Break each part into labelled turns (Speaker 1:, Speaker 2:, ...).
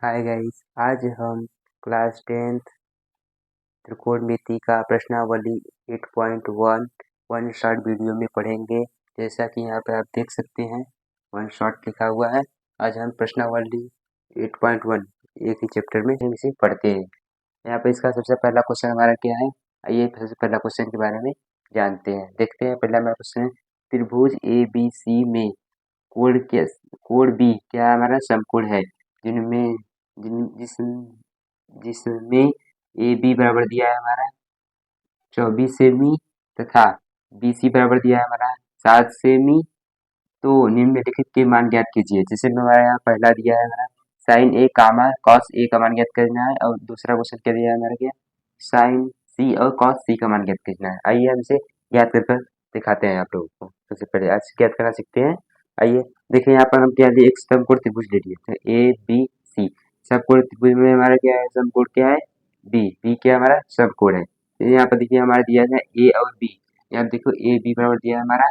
Speaker 1: Hi guys, आज हम class 10th त्रिकोणमिति का प्रश्नावली 8.1 वन शॉट वीडियो में पढ़ेंगे। जैसा कि यहाँ पे आप देख सकते हैं वन शॉट लिखा हुआ है। आज हम प्रश्नावली 8.1 एक ही चैप्टर में हम इसे पढ़ते हैं। यहाँ पे इसका सबसे पहला क्वेश्चन हमारा क्या है, आइए सबसे पहला क्वेश्चन के बारे में जानते हैं। देखते हैं पहला हमारा क्वेश्चन, त्रिभुज ए बी सी में कोण बी क्या है, हमारा समकोण है जिनमें जिसमें ए बी बराबर दिया है हमारा 24 सेमी तथा बी सी बराबर दिया है हमारा 7 सेमी। तो निम्नलिखित के मान ज्ञात कीजिए। जैसे हमारे यहाँ पहला दिया है हमारा sign A comma cos A का मान ज्ञात करना है, और दूसरा क्वेश्चन क्या दिया है हमारा, क्या साइन सी और कॉस सी का मान ज्ञात करना है। आइए हम इसे ज्ञात कर दिखाते हैं आप लोगों को। सबसे पहले आज ज्ञात करना सीखते हैं। आइए देखिए, यहाँ पर हम क्या लिए, एक समकोण त्रिभुज ले लिए थे ए बी सी। समकोण त्रिभुज में हमारा क्या है, समकोण क्या है बी, बी क्या हमारा समकोण है। यहाँ पर देखिए हमारा दिया है ए और बी। यहाँ देखो ए बी बराबर दिया है हमारा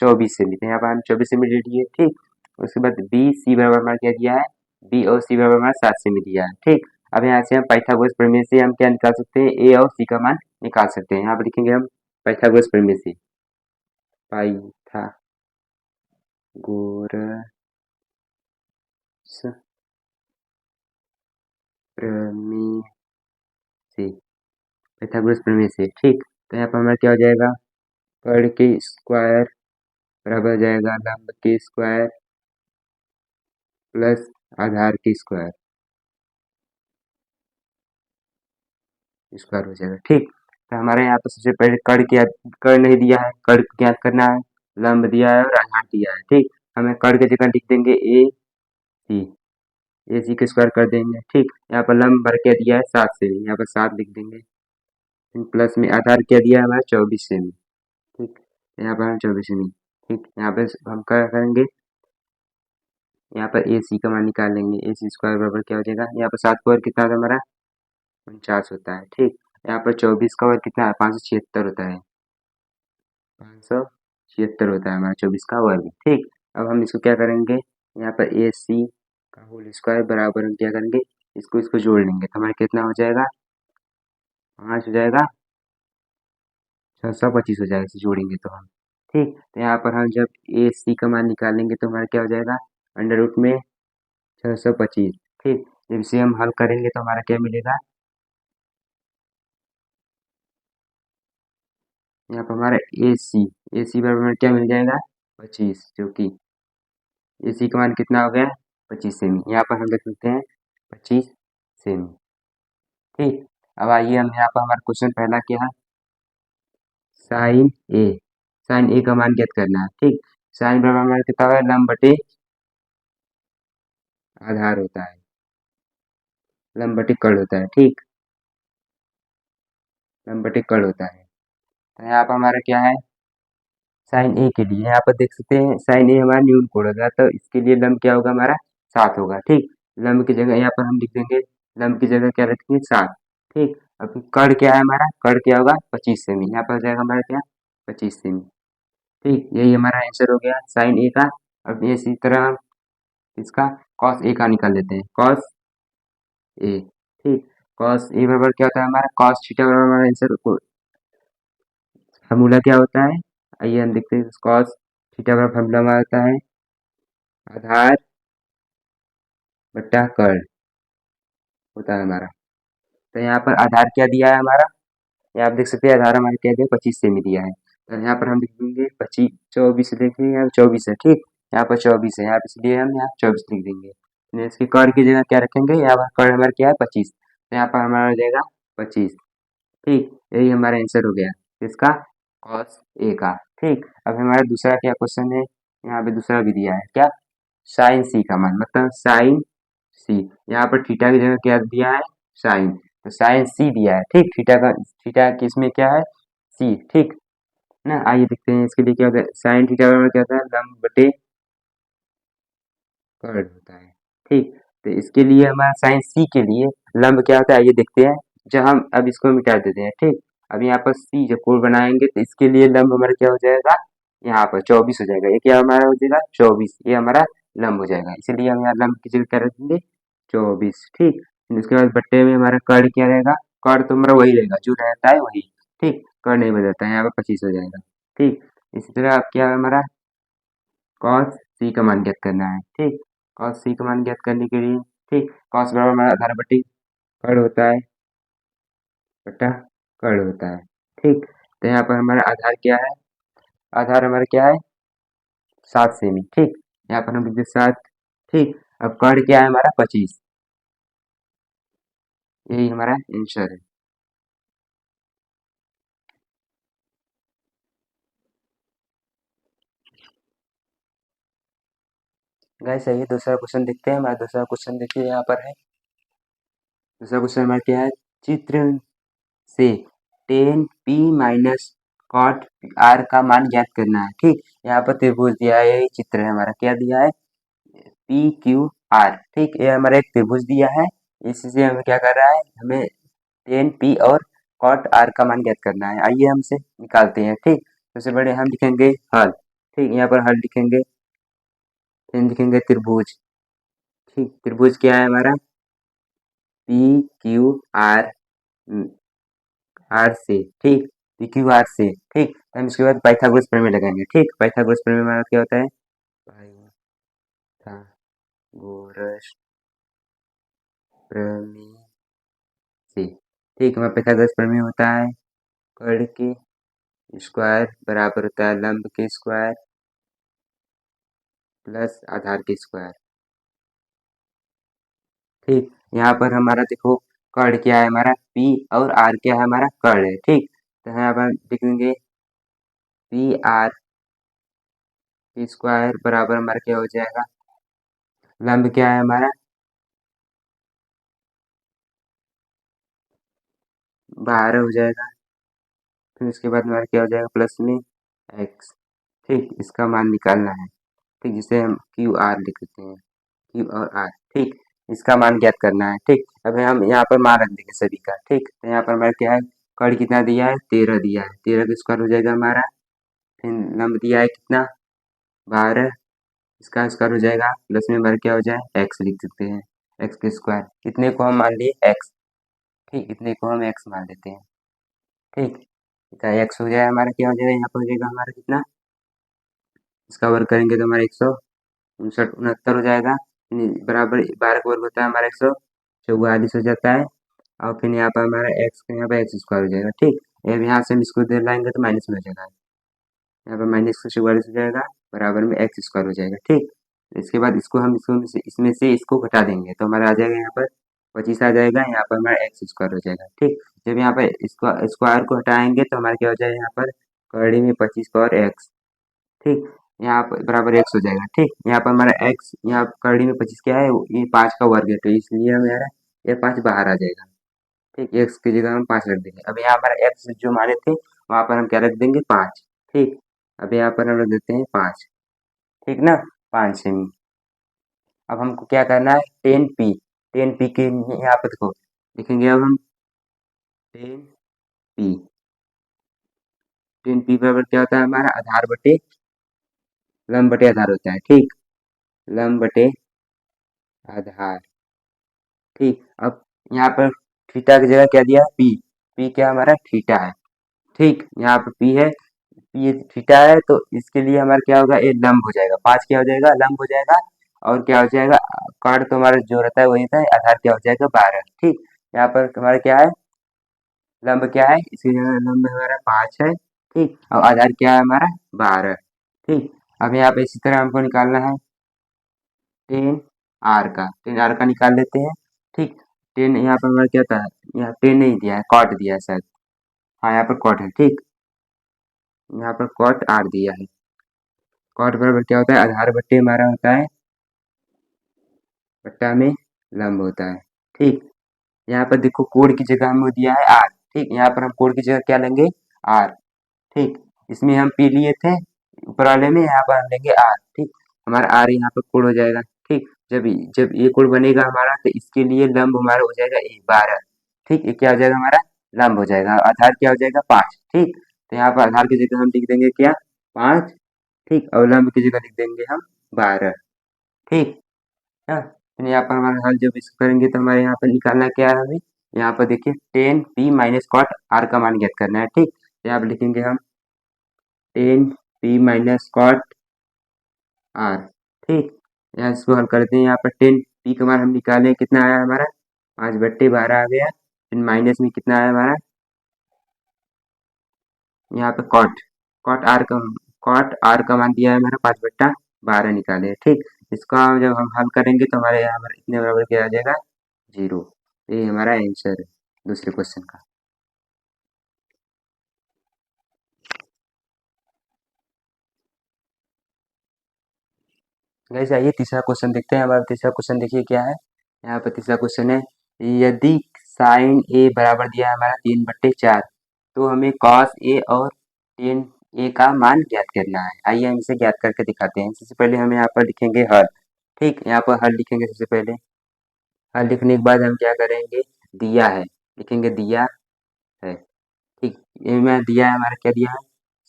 Speaker 1: 24 सेमी, तो यहाँ पर हम 24 सेमी ले लिए। ठीक, उसके बाद बी सी बराबर हमारा क्या दिया है, बी और सी बराबर हमारा 7 सेमी दिया है। ठीक, अब यहाँ से हम पाइथागोरस प्रमेय से हम क्या निकाल सकते हैं, ए और सी का मान निकाल सकते हैं। यहाँ पर लिखेंगे हम पाइथागोरस प्रमेय से, पाइथागोरस प्रमेय से, पाइथागोरस प्रमेय से। ठीक, तो यहाँ पर हमारा क्या हो जाएगा, कर्ण के स्क्वायर बराबर हो जाएगा लंब के स्क्वायर प्लस आधार के स्क्वायर स्क्वायर हो जाएगा। ठीक, तो हमारे यहाँ पर सबसे पहले कर्ण नहीं दिया है, कर्ण ज्ञात करना है, लंब दिया है और आधार दिया है। ठीक, हमें कर्ण की जगह लिख देंगे ए सी के स्क्वायर कर देंगे। ठीक, यहाँ पर लंब भर क्या दिया है 7 सेमी, यहाँ पर 7 लिख देंगे, प्लस में आधार क्या दिया है हमारा 24 सेमी। ठीक, यहाँ पर हम 24 सेमी। ठीक, यहाँ पे हम क्या करेंगे, यहाँ पर ए सी का मान निकाल लेंगे। ए सी स्क्वायर बराबर क्या हो जाएगा, यहाँ पर 7 स्क्वायर कितना होता है हमारा 49 होता है। ठीक, यहाँ पर 24 का वर्ग कितना है 576 होता है, 576 होता है हमारा 24 का वर्ग। ठीक, अब हम इसको क्या करेंगे, यहाँ पर ए सी का होल स्क्वायर बराबर हम क्या करेंगे, इसको जोड़ लेंगे तो हमारा कितना हो जाएगा, 5 हो जाएगा 625 हो जाएगा, इसे जोड़ेंगे तो हम। ठीक, तो यहाँ पर हम जब ए सी का मान निकालेंगे तो हमारा क्या हो जाएगा, अंडर रूट में 625। ठीक, जब इसे हम हल करेंगे तो हमारा क्या मिलेगा, यहाँ पर हमारा ए सी बराबर क्या मिल जाएगा 25, जो कि ए सी का मान कितना हो गया 25 सेमी। यहाँ पर हम लिख सकते हैं 25 सेमी। ठीक, अब आइए हम यहाँ पर हमारा क्वेश्चन पहला क्या है, साइन ए, साइन ए का मान ज्ञात करना है। ठीक, साइन बराबर हमारा कितना होगा, लंब बटे आधार होता है, लंब बटे कर्ण होता है। ठीक, लंब बटे कर्ण होता है। तो यहाँ पर हमारा क्या है, साइन ए के लिए यहाँ पर देख सकते हैं साइन ए हमारा न्यून कोण होगा, तो इसके लिए लंब क्या होगा हमारा 7 होगा। ठीक, लंब की जगह यहाँ पर हम लिख देंगे, लंब की जगह क्या रखेंगे 7। ठीक, अब कर्ण क्या है हमारा, कर्ण क्या होगा 25 सेमी, यहाँ पर हो जाएगा हमारा क्या 25 सेमी। ठीक, यही हमारा आंसर हो गया साइन ए का। अब इसी तरह हम इसका कॉस ए का निकाल लेते हैं, कॉस ए। ठीक, कॉस ए बराबर क्या होता है हमारा, कॉस थीटा बराबर हमारा आंसर फॉर्मूला क्या होता है, आइए हम देखते हैं। कॉस थीटा बराबर फॉर्मूला हमारा होता है आधार बट्टा कर्ण होता है हमारा। तो यहाँ पर आधार क्या दिया है हमारा, यहाँ आप देख सकते हैं आधार हमारा क्या दिया 25 सेमी दिया है। तो यहाँ पर हम लिख देंगे 25, 24 देखेंगे यहाँ 24 है। ठीक, यहाँ पर 24 है, यहाँ पर इसलिए हम यहाँ 24 लिख देंगे। इसकी कर्ण की जगह क्या रखेंगे, यहाँ पर कर्ण हमारा क्या है 25, तो यहाँ पर हमारा हो जाएगा 25। ठीक, यही हमारा आंसर हो गया इसका कॉस ए का। ठीक, अब हमारा दूसरा क्या क्वेश्चन है, यहाँ पे दूसरा भी दिया है क्या, साइन सी का मान, मतलब साइन सी, यहाँ पर थीटा की जगह क्या दिया है साइन, तो साइन सी दिया है। ठीक, थीटा किसमें क्या है सी। ठीक ना, आइए देखते हैं इसके लिए क्या होता है, साइन थीटा बराबर क्या होता है लंब बटे कर्ण होता है। ठीक, तो इसके लिए हमारा साइन सी के लिए लंब क्या होता है, आइए देखते हैं। जब हम अब इसको मिटा देते हैं। ठीक, अब यहाँ पर सी जब कोण बनाएंगे तो इसके लिए लंब हमारा क्या हो जाएगा, यहाँ पर 24 हो जाएगा, ये क्या हमारा हो जाएगा 24, ये हमारा लंब हो जाएगा। इसलिए हम यहाँ लंब की जगह क्या रखेंगे 24, ठीक। फिर उसके बाद बट्टे में हमारा कर्ण क्या रहेगा, कर्ण तो हमारा वही रहेगा जो रहता है वही, ठीक, कर्ण नहीं बदलता है, यहाँ पर 25 हो जाएगा, ठीक। इसी तरह अब क्या है हमारा कॉस सी का मान ज्ञात करना है, ठीक। कॉस सी का मान ज्ञात करने के लिए, ठीक, कॉस बराबर हमारा आधार बट्टी कर्ण होता है बटा कर्ण होता है, ठीक। तो यहाँ पर हमारा आधार क्या है, आधार हमारा क्या है 7 सेमी, ठीक। यहाँ पर हम लिखते 7, ठीक। अब कर्ण क्या है हमारा 25, यही हमारा आंसर है। गाइस आइए दूसरा क्वेश्चन देखते हैं। हमारा दूसरा क्वेश्चन देखिए यहाँ पर है। दूसरा क्वेश्चन हमारा क्या है, चित्र से tan P minus cot R का मान ज्ञात करना है, ठीक। यहाँ पर त्रिभुज दिया है, यही चित्र है हमारा, क्या दिया है पी क्यू आर, ठीक। ये हमारा एक त्रिभुज दिया है, इससे हमें क्या कर रहा है, हमें टेन पी और कॉट आर का मान ज्ञात करना है। आइए हमसे निकालते हैं, ठीक। सबसे बड़े हम लिखेंगे हल, ठीक। यहाँ पर हल लिखेंगे, फिर लिखेंगे त्रिभुज, ठीक। त्रिभुज क्या है हमारा पी क्यू आर आर से, ठीक, पी क्यू आर से, ठीक। हम इसके बाद पाइथागोरस प्रमेय लगाएंगे, ठीक। पाइथागोरस प्रमेय हमारा क्या होता है, पाइथागोरस प्रमेय से, ठीक। हमारा पाइथागोरस प्रमेय होता है कर्ण के स्क्वायर बराबर होता है लंब के स्क्वायर प्लस आधार के स्क्वायर, ठीक। यहाँ पर हमारा देखो कर्ण क्या है हमारा पी और आर क्या है हमारा कर्ण है, ठीक। तो यहाँ पर लिखेंगे पी आर स्क्वायर बराबर हमारा क्या हो जाएगा, लंब क्या है हमारा 12 हो जाएगा, फिर उसके बाद हमारा क्या हो जाएगा प्लस में एक्स, ठीक। इसका मान निकालना है, ठीक, जिसे हम क्यू आर लिख देते हैं, क्यू और आर, ठीक। इसका मान ज्ञात करना है, ठीक। अब हम यहाँ पर मान रख देंगे सभी का, ठीक। तो यहाँ पर हमारा क्या है कर्ण कितना दिया है 13 दिया है, 13 का स्क्वायर हो जाएगा हमारा, फिर लंब दिया है कितना 12, इसका स्क्वायर हो जाएगा प्लस में हमारा क्या हो जाए एक्स लिख सकते हैं, एक्स के स्क्वायर, इतने को हम मान लिए एक्स, ठीक। इतने को हम एक्स मान लेते हैं, ठीक। एक्स हो जाए हमारा क्या हो जाएगा, यहाँ पर हो जाएगा हमारा कितना, इसका वर्ग करेंगे तो हमारा 169 हो जाएगा, बराबर 12 का वर्ग होता है हमारा 144 हो जाता है, और फिर यहाँ पर हमारा एक्स यहाँ पर एक्स स्क्वायर हो जाएगा, ठीक। अब यहाँ से हम इसको इधर लाएंगे तो माइनस में हो जाएगा, यहाँ पर -144 हो जाएगा बराबर में एक्स स्क्वायर हो जाएगा, ठीक। इसके बाद इसको हम इसमें से इसको घटा देंगे तो हमारा आ जाएगा यहाँ पर 25 आ जाएगा, यहाँ पर हमारा एक्स स्क्वायर हो जाएगा, ठीक। जब यहाँ पर स्क्वायर को हटाएंगे तो हमारा क्या हो जाएगा यहाँ पर कड़ी में 25 और एक्स, ठीक। यहाँ पर बराबर एक्स हो जाएगा, ठीक। यहाँ पर हमारा एक्स यहाँ कड़ी में 25 क्या है, ये 5 का वर्ग है, तो इसलिए हमारा ये 5 बाहर आ जाएगा, ठीक। एक्स की जगह हम 5 रख देंगे। अब यहाँ हमारा एक्स जो माने थे वहाँ पर हम क्या रख देंगे 5, ठीक। अब यहाँ पर हम रख देते हैं 5, ठीक ना, 5 सेमी। अब हमको क्या करना है 10 पी, 10 पी के यहाँ पर देखो लिखेंगे, अब हम 10 पी, 10 पी बराबर क्या होता है हमारा आधार बटे लंब बटे आधार होता है, ठीक। लंब बटे आधार, ठीक। अब यहाँ पर थीटा की जगह क्या दिया पी, पी क्या हमारा थीटा है, ठीक। यहाँ पर पी है, पी थीटा है, तो इसके लिए हमारा क्या होगा ये लंब हो जाएगा, 5 क्या हो जाएगा लंब हो जाएगा, और क्या हो जाएगा कर्ण तो हमारा जो रहता है वही था, आधार क्या हो जाएगा 12, ठीक। यहाँ पर हमारा क्या है लंब क्या है, इसकी जगह लंब हमारा 5 है, ठीक। और आधार क्या है हमारा 12, ठीक। अब यहाँ पे इसी तरह हमको निकालना है 10 आर का निकाल लेते हैं, ठीक। 10 यहाँ पर हमारा क्या था, यहाँ 10 नहीं दिया है कॉट दिया है शायद, हाँ यहाँ पर कॉट है, ठीक। यहाँ पर कॉट आर दिया है, कॉट बराबर क्या होता है आधार बट्टे हमारा होता है बट्टा में लंब होता है, ठीक। यहाँ पर देखो कोण की जगह हमें दिया है आर, ठीक। यहाँ पर हम कोण की जगह क्या लेंगे आर, ठीक। इसमें हम पी लिए थे ऊपर वाले में, यहाँ पर हम लेंगे आर, ठीक। हमारा आर यहाँ पर कोण हो जाएगा, ठीक। जब जब ये कोण बनेगा हमारा तो इसके लिए लंब हमारा हो जाएगा 12, ठीक। ये क्या हो जाएगा हमारा लंब हो जाएगा, आधार क्या हो जाएगा 5, ठीक। तो यहाँ पर आधार की जगह हम लिख देंगे क्या 5, ठीक। और लंब की जगह लिख देंगे हम 12, ठीक है। फिर यहाँ पर हमारा हल जब इसको करेंगे तो हमारे यहाँ पर निकालना क्या है हमें, यहाँ पर देखिए 10p माइनस कॉट आर का मान ज्ञात करना है। ठीक, यहाँ पर लिखेंगे हम 10p माइनस कॉट आर। ठीक, यहाँ इसको हल करते हैं। यहाँ पर 10p का मान हम निकालें, कितना आया हमारा 5/12 आ गया। फिर माइनस में कितना आया हमारा, यहाँ पे कॉट आर का मान दिया है हमारा 5/12 निकाले। ठीक, इसका जब हम हल करेंगे तो हमारे यहाँ पर इतने बराबर क्या आ जाएगा 0। ये हमारा आंसर है दूसरे क्वेश्चन का। गाइस आइए तीसरा क्वेश्चन देखते हैं। हमारा तीसरा क्वेश्चन देखिए क्या है। यहाँ पर तीसरा क्वेश्चन है, यदि साइन ए बराबर दिया है हमारा 3/4 तो हमें कॉस ए और टेन ए का मान ज्ञात करना है। आइए हम इसे ज्ञात करके दिखाते हैं। सबसे पहले हम यहाँ पर लिखेंगे हल। ठीक, यहाँ पर हल लिखेंगे। सबसे पहले हल लिखने के बाद हम क्या करेंगे, दिया है लिखेंगे, दिया है। ठीक, ये में दिया है हमारा, क्या दिया है,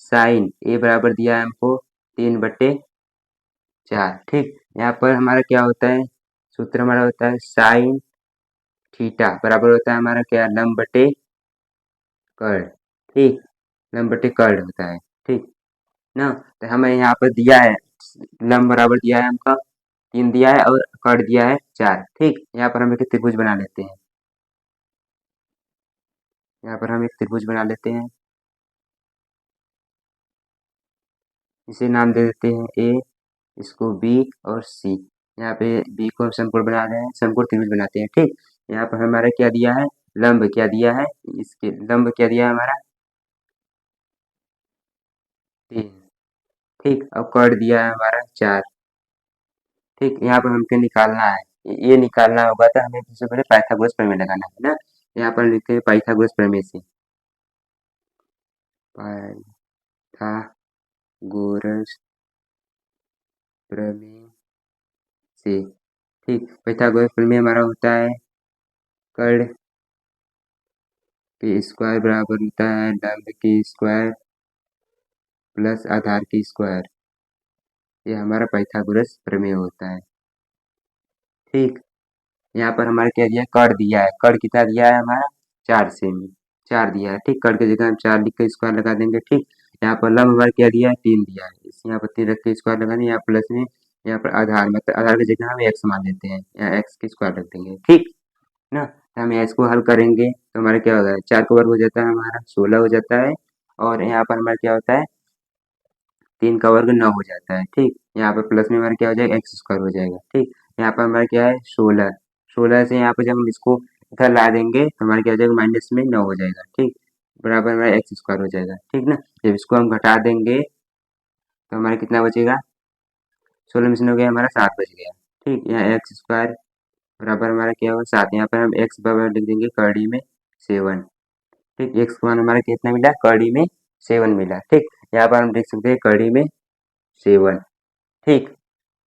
Speaker 1: साइन ए बराबर दिया है हमको 3/4। ठीक, यहाँ पर हमारा क्या होता है, सूत्र हमारा होता है साइन थीटा बराबर होता है हमारा क्या, लंब बटे कर्ण। ठीक, लंब बटे कर्ण होता है। ठीक ना, तो हमें यहाँ पर दिया है लंब बराबर दिया है हमका 3 दिया है और कर्ण दिया है 4। ठीक, यहाँ पर हम एक त्रिभुज बना लेते हैं। यहाँ पर हम एक त्रिभुज बना लेते हैं, इसे नाम दे देते हैं ए, इसको बी और सी। यहाँ पे बी को हम समकोण बना रहे हैं, समकोण त्रिभुज बनाते हैं। ठीक, यहाँ पर हमारा क्या दिया है, लंब क्या दिया है, इसके लंब क्या दिया है हमारा 3। ठीक, और कर्ण दिया है हमारा 4। ठीक, यहाँ पर हमको निकालना है, ये निकालना होगा तो हमें सबसे पहले पाइथागोरस प्रमेय लगाना है ना। यहाँ पर लिखते हैं पाइथागोरस प्रमेय से, पाइथागोरस प्रमेय से। ठीक, पाइथागोरस प्रमेय हमारा होता है कर्ण के स्क्वायर बराबर होता है लंब के स्क्वायर प्लस आधार के स्क्वायर। ये हमारा पाइथागोरस प्रमेय होता है। ठीक, यहाँ पर हमारा क्या दिया है, कर्ण दिया है। कर्ण कितना दिया है हमारा 4 सेमी, 4 दिया है। ठीक, कर्ण की जगह हम 4 लिख कर स्क्वायर लगा देंगे। ठीक, यहाँ पर लंब हमारा क्या दिया है 3 दिया है, इस यहाँ पर 3 रख के स्क्वायर लगा देंगे। यहाँ प्लस में यहाँ पर आधार, मतलब आधार की जगह हम एक्स मान लेते हैं, यहाँ एक्स की स्क्वायर रख देंगे। ठीक ना, तो हम इसको हल करेंगे तो हमारा क्या होगा, 4 का वर्ग हो जाता है हमारा 16 हो जाता है। और यहाँ पर हमारा क्या होता है, 3 का वर्ग 9 हो जाता है। ठीक, यहाँ पर प्लस में हमारा क्या हो जाएगा, एक्स स्क्वायर हो जाएगा। ठीक, यहाँ पर हमारा क्या है 16, 16 से यहाँ पर जब हम इसको इधर ला देंगे तो हमारा क्या हो जाएगा, माइनस में 9 हो जाएगा। ठीक, बराबर हमारा एक्स स्क्वायर हो जाएगा। ठीक ना, जब इसको हम घटा देंगे तो हमारा कितना बचेगा, 16 में से 9 गया हमारा 7 बच गया। ठीक, यहाँ एक्स स्क्वायर बराबर हमारा क्या होगा 7। यहाँ पर हम एक्स बराबर लिख देंगे कड़ी में 7। ठीक, एक्स का मान हमारा कितना मिला, कड़ी में 7 मिला। ठीक, यहाँ पर हम लिख सकते हैं कड़ी में 7। ठीक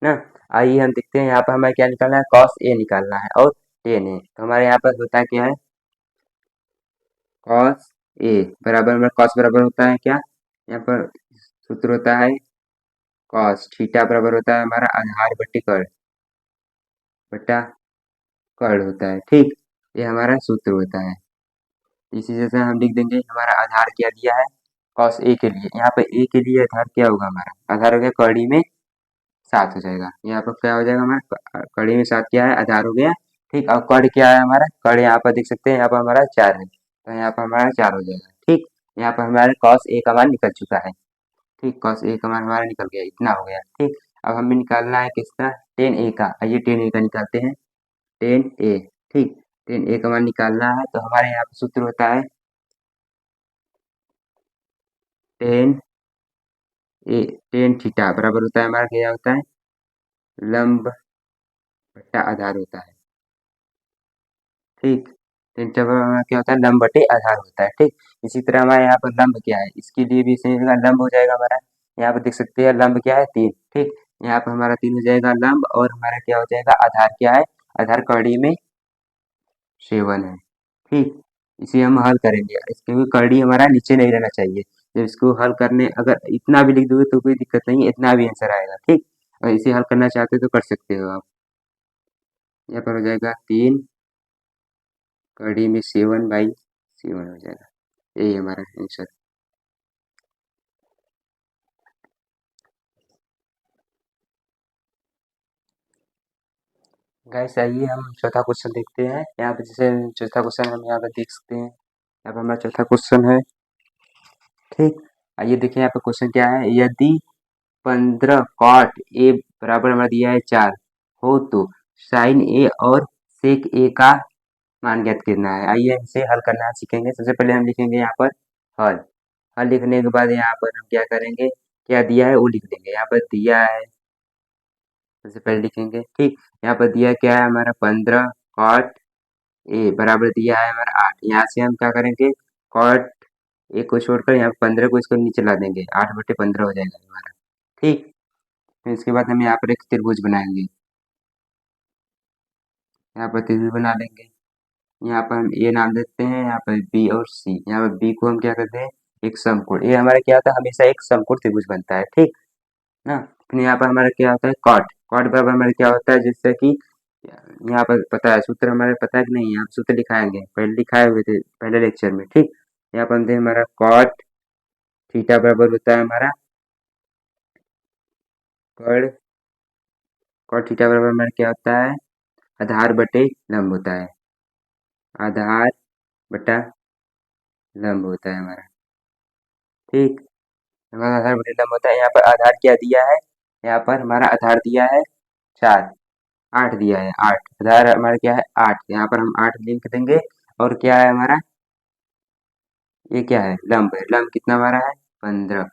Speaker 1: ना, आइए हम देखते हैं यहाँ पर हमें क्या निकालना है, कॉस ए निकालना है और टेन ए। तो हमारे यहाँ पर होता है क्या है, कॉस ए बराबर हमारा कॉस बराबर होता है क्या, यहाँ पर सूत्र होता है कॉस थीटा बराबर होता है हमारा आधार बट्टी कर्ण बट्टा कर्ण होता है। ठीक, ये हमारा सूत्र होता है। इसी जैसे हम लिख देंगे हमारा आधार क्या दिया है कॉस ए के लिए, यहाँ पे ए के लिए आधार क्या होगा, हमारा आधार हो गया कड़ी में 7 हो जाएगा। यहाँ पर क्या हो जाएगा हमारा, कड़ी में 7 क्या है, आधार हो गया। ठीक, और कड़ क्या है हमारा, कड़ यहाँ पर देख सकते हैं, यहाँ पर हमारा 4 है तो यहाँ पर हमारा 4 हो जाएगा। ठीक, यहाँ पर हमारे कॉस ए का मान निकल चुका है। ठीक, कॉस ए का मान हमारा निकल गया, इतना हो गया। ठीक, अब हमें निकालना है किसका, टेन ए का। आइए टेन ए का निकालते हैं, टेन ए। ठीक, टेन ए का मान निकालना है तो हमारे यहाँ पर सूत्र होता है टेन ए, टेन थीटा बराबर होता है हमारा क्या होता है, लंब बट्टा आधार होता है। ठीक, टेन थीटा बराबर हमारा क्या होता है, लंब बटे आधार होता है। ठीक, इसी तरह हमारे यहाँ पर लंब क्या है, इसके लिए भी इसी जगह लंब हो जाएगा हमारा। यहाँ पर देख सकते हैं लंब क्या है 3। ठीक, यहाँ पर हमारा 3 हो जाएगा लंब और हमारा क्या हो जाएगा आधार क्या है, आधार कड़ी में 7 है। ठीक, इसे हम हल करेंगे, इसके कड़ी हमारा नीचे नहीं रहना चाहिए। जब इसको हल करने अगर इतना भी लिख दोगे तो कोई दिक्कत नहीं, इतना भी आंसर आएगा। ठीक, और इसे हल करना चाहते हो तो कर सकते हो आप। यहाँ पर हो जाएगा 3 कड़ी में 7/7 हो जाएगा। यही हमारा आंसर। गाइस आइए हम चौथा क्वेश्चन देखते हैं। यहाँ पे जैसे चौथा क्वेश्चन हम यहाँ पे देख सकते हैं। यहाँ पे हमारा चौथा क्वेश्चन है। ठीक, आइए देखिए यहाँ पे क्वेश्चन क्या है। यदि 15 कॉट ए बराबर हमारा दिया है 4 हो तो साइन ए और सेक ए का मान ज्ञात करना है। आइए इसे हल करना सीखेंगे। सबसे पहले हम लिखेंगे यहाँ पर हल। हल लिखने के बाद यहाँ पर हम क्या करेंगे, क्या दिया है वो लिख देंगे। यहाँ पर दिया है, सबसे पहले लिखेंगे। ठीक, यहाँ पर दिया क्या है हमारा 15 कॉट ए बराबर दिया है हमारा 8। यहाँ से हम क्या करेंगे, कॉट ए को छोड़कर यहाँ 15 को इसको नीचे ला देंगे, 8/15 हो जाएगा हमारा। ठीक, फिर इसके बाद हम यहाँ पर एक त्रिभुज बनाएंगे। यहाँ पर त्रिभुज बना लेंगे। यहाँ पर हम ए नाम देते हैं, यहाँ पर बी और सी। यहाँ पर बी को हम क्या करते हैं, एक समकोण। ये हमारा क्या होता है, हमेशा एक समकोण त्रिभुज बनता है। ठीक ना। फिर यहाँ पर हमारा क्या होता है, कॉट। कॉट बराबर हमारा क्या होता है, जिससे कि यहाँ पर पता है सूत्र, हमारे पता है कि नहीं, यहाँ सूत्र दिखाएंगे, पहले दिखाए हुए थे पहले लेक्चर में। ठीक, यहाँ पर हम देखें हमारा कॉट थीटा बराबर होता है हमारा कॉट कॉट थीटा बराबर हमारा क्या होता है, आधार बटे लंब होता है। आधार बटा लंब होता है हमारा। ठीक, हमारा आधार बटे लंब होता है। यहाँ पर आधार क्या दिया है, यहाँ पर हमारा आधार दिया है 4, 8 दिया है 8। आधार हमारा क्या है 8, यहाँ पर हम 8 लिख देंगे। और क्या है हमारा, ये क्या है, लंब है। लंब कितना हमारा है, 15।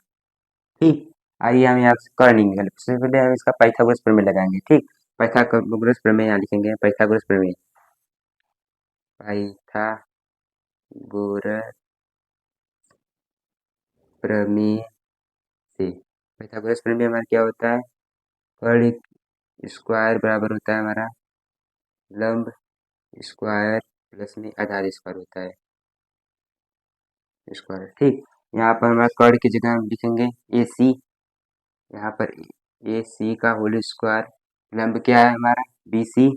Speaker 1: ठीक, आइए हम यहाँ से कर्ण निकालें। सबसे पहले हम इसका पाइथागोरस प्रमेय लगाएंगे। ठीक, पाइथागोरस प्रमेय यहाँ लिखेंगे, पाइथागोरस प्रमेय। पाइथागोरस प्रमेय से, पाइथागोरस प्रमेय हमारा क्या होता है, कर्ण स्क्वायर बराबर होता है हमारा लंब स्क्वायर प्लस में आधार स्क्वायर होता है स्क्वायर। ठीक, यहाँ पर हमारा कर्ण की जगह हम लिखेंगे ए सी। यहाँ पर ए सी का होल स्क्वायर, लंब क्या है हमारा बी सी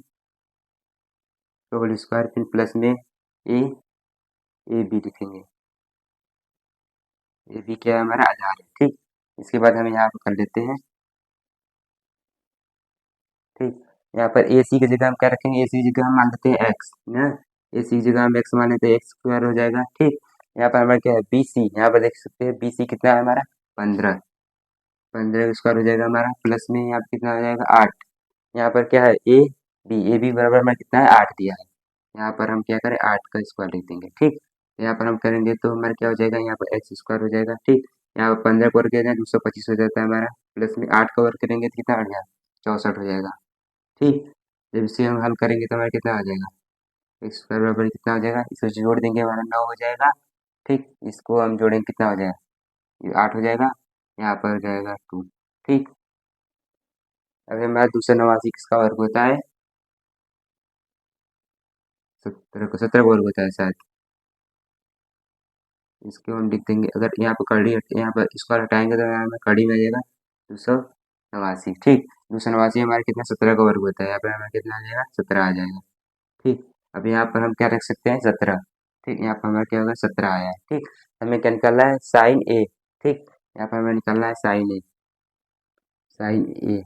Speaker 1: का होल स्क्वायर, फिर प्लस में ए बी लिखेंगे। ए बी क्या है हमारा आधार है। ठीक, इसके बाद हम यहाँ पर कर लेते हैं। ठीक, यहाँ पर ए सी की जगह हम क्या रखेंगे, ए सी की जगह हम मान लेते हैं एक्स ना। ए सी की जगह हम एक्स मान लेते हैं, एक्स स्क्वायर हो जाएगा। ठीक, यहाँ पर हमारा क्या है बी सी, यहाँ पर देख सकते हैं बी सी कितना है हमारा 15। 15 स्क्वायर हो जाएगा हमारा, प्लस में यहाँ पर कितना हो जाएगा 8। यहाँ पर क्या है ए बी बराबर हमारा कितना है 8 दिया है। यहाँ पर हम क्या करें 8 का स्क्वायर लिख देंगे। ठीक, यहाँ पर हम करेंगे तो हमारा क्या हो जाएगा, यहाँ पर एक्स स्क्वायर हो जाएगा। ठीक, यहाँ पर 15 का वर्ग किया जाए 225 हो जाता है हमारा, प्लस में 8 का वर्ग करेंगे तो कितना आ जाएगा 64 हो जाएगा। ठीक, जब इसे हम हल करेंगे तो हमारा कितना आ जाएगा, एक्स स्क्वायर बराबर कितना हो जाएगा, इसको जोड़ देंगे हमारा 9 हो जाएगा। ठीक, इसको हम जोड़ेंगे कितना हो जाएगा, ये 8 हो जाएगा, यहाँ पर हो जाएगा 2। ठीक, अब हमारा दूसरा 89 किसका वर्ग होता है, 17 का वर्ग होता है शायद। इसको हम लिख देंगे, अगर यहाँ पर कड़ी यहाँ पर स्क्वायर हटाएंगे तो यहाँ में कड़ी में आ जाएगा 289। ठीक, 289 हमारे कितना 17 का वर्ग होता है, यहाँ पर हमें कितना आ जाएगा 17 आ जाएगा। ठीक, अब यहाँ पर हम क्या रख सकते हैं 17। ठीक, यहाँ पर हमारा क्या होगा 17 आया है। ठीक, हमें क्या निकालना है साइन ए। ठीक, यहाँ पर हमें निकालना है साइन ए, साइन ए।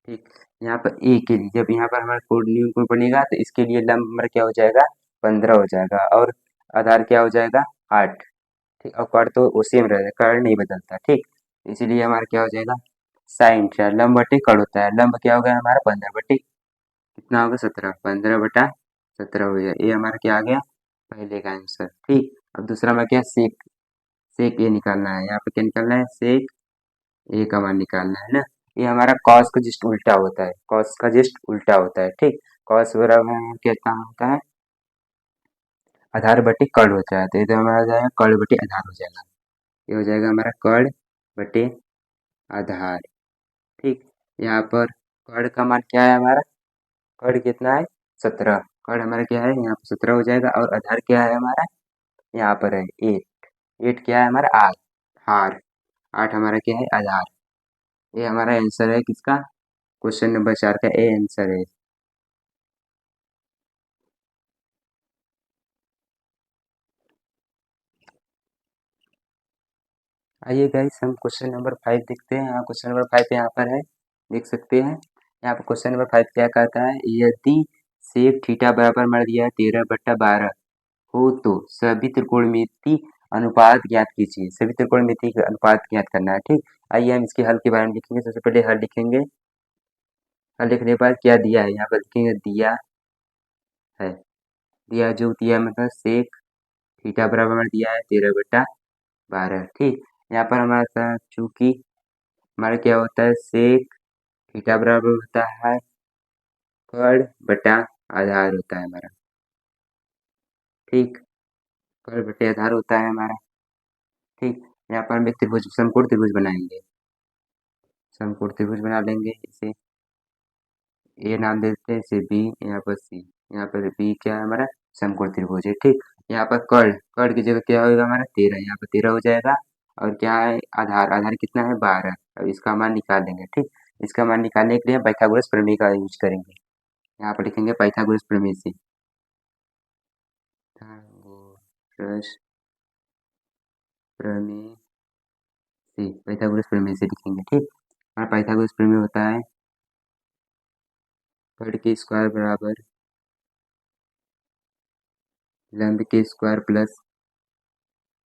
Speaker 1: ठीक, यहाँ पर ए के लिए जब यहाँ पर हमारा कोड न्यू कोड बनेगा तो इसके लिए लंब हमारा क्या हो जाएगा 15 हो जाएगा, और आधार क्या हो जाएगा 8। ठीक, और कर्ण तो वो सेम रहेगा, कर्ण नहीं बदलता। ठीक, इसीलिए हमारा क्या हो जाएगा साइन थीटा, लंब बटे कर्ण होता है, लंब क्या होगा हमारा 15 बटे कितना होगा 17, 15/17 हो गया। ये हमारा क्या आ गया पहले का आंसर। ठीक, अब दूसरा में क्या सेक, सेक ए निकालना है। यहाँ पे क्या निकालना है सेक ए का मान निकालना है ना। ये हमारा कॉस का जस्ट उल्टा होता है, कॉस का जस्ट उल्टा होता है। ठीक, कॉस बराबर कितना होता है आधार बटे कर्ण होता है, तो ये तो हमारा हो जाएगा कर्ण बटे आधार हो जाएगा। ये हो जाएगा हमारा कर्ण बटे आधार। ठीक, यहाँ पर कर्ण का मान क्या है हमारा, कर्ण कितना है 17, कर्ण हमारा क्या है यहाँ पर 17 हो जाएगा, और आधार क्या है हमारा यहाँ पर है 8। 8 क्या है हमारा हार 8 हमारा क्या है आधार। ये हमारा आंसर है किसका, क्वेश्चन नंबर 4 का ए आंसर है। आइए गाइस हम क्वेश्चन नंबर 5 देखते हैं। यहाँ क्वेश्चन नंबर 5 यहाँ पर है, देख सकते हैं। यहाँ पर क्वेश्चन नंबर 5 क्या कहता है, यदि सेक थीटा बराबर मान दिया है 13/12 हो तो सभी त्रिकोणमिति अनुपात ज्ञात कीजिए। सभी त्रिकोणमिति का अनुपात ज्ञात करना है, ठीक। आइए हम इसके हल के बारे में लिखेंगे। सबसे पहले हल लिखेंगे। हल लिखने के बाद क्या दिया है यहाँ पर लिखेंगे, दिया है, दिया जो दिया मतलब सेक थीटा बराबर हमें दिया है 13/12, ठीक। यहाँ पर हमारे साथ चूंकि हमारा क्या होता है, सेक थीटा बराबर होता है कर्ण बटा आधार होता है हमारा, ठीक। कर्ण बटे आधार होता है हमारा, ठीक। यहाँ पर हम एक त्रिभुज समकोण त्रिभुज बनाएंगे। समकोण त्रिभुज बना लेंगे। इसे ए नाम दे देते हैं, इसे बी, यहाँ पर सी। यहाँ पर बी क्या है हमारा, समकोण त्रिभुज है, ठीक। यहाँ पर कर्ण, कर्ण की जगह क्या होगा हमारा 13, यहाँ पर 13 हो जाएगा। और क्या है आधार, आधार कितना है 12। अब इसका मान निकाल लेंगे, ठीक। इसका मान निकालने के लिए हम पाइथागोरस प्रमेय का यूज करेंगे। यहाँ पर लिखेंगे पाइथागोरस प्रमेय से, पाइथागोरस प्रमेय से, पाइथागोरस प्रमेय से लिखेंगे, ठीक। हमारा पाइथागोरस प्रमेय होता है कर्ण के स्क्वायर बराबर लंब के स्क्वायर प्लस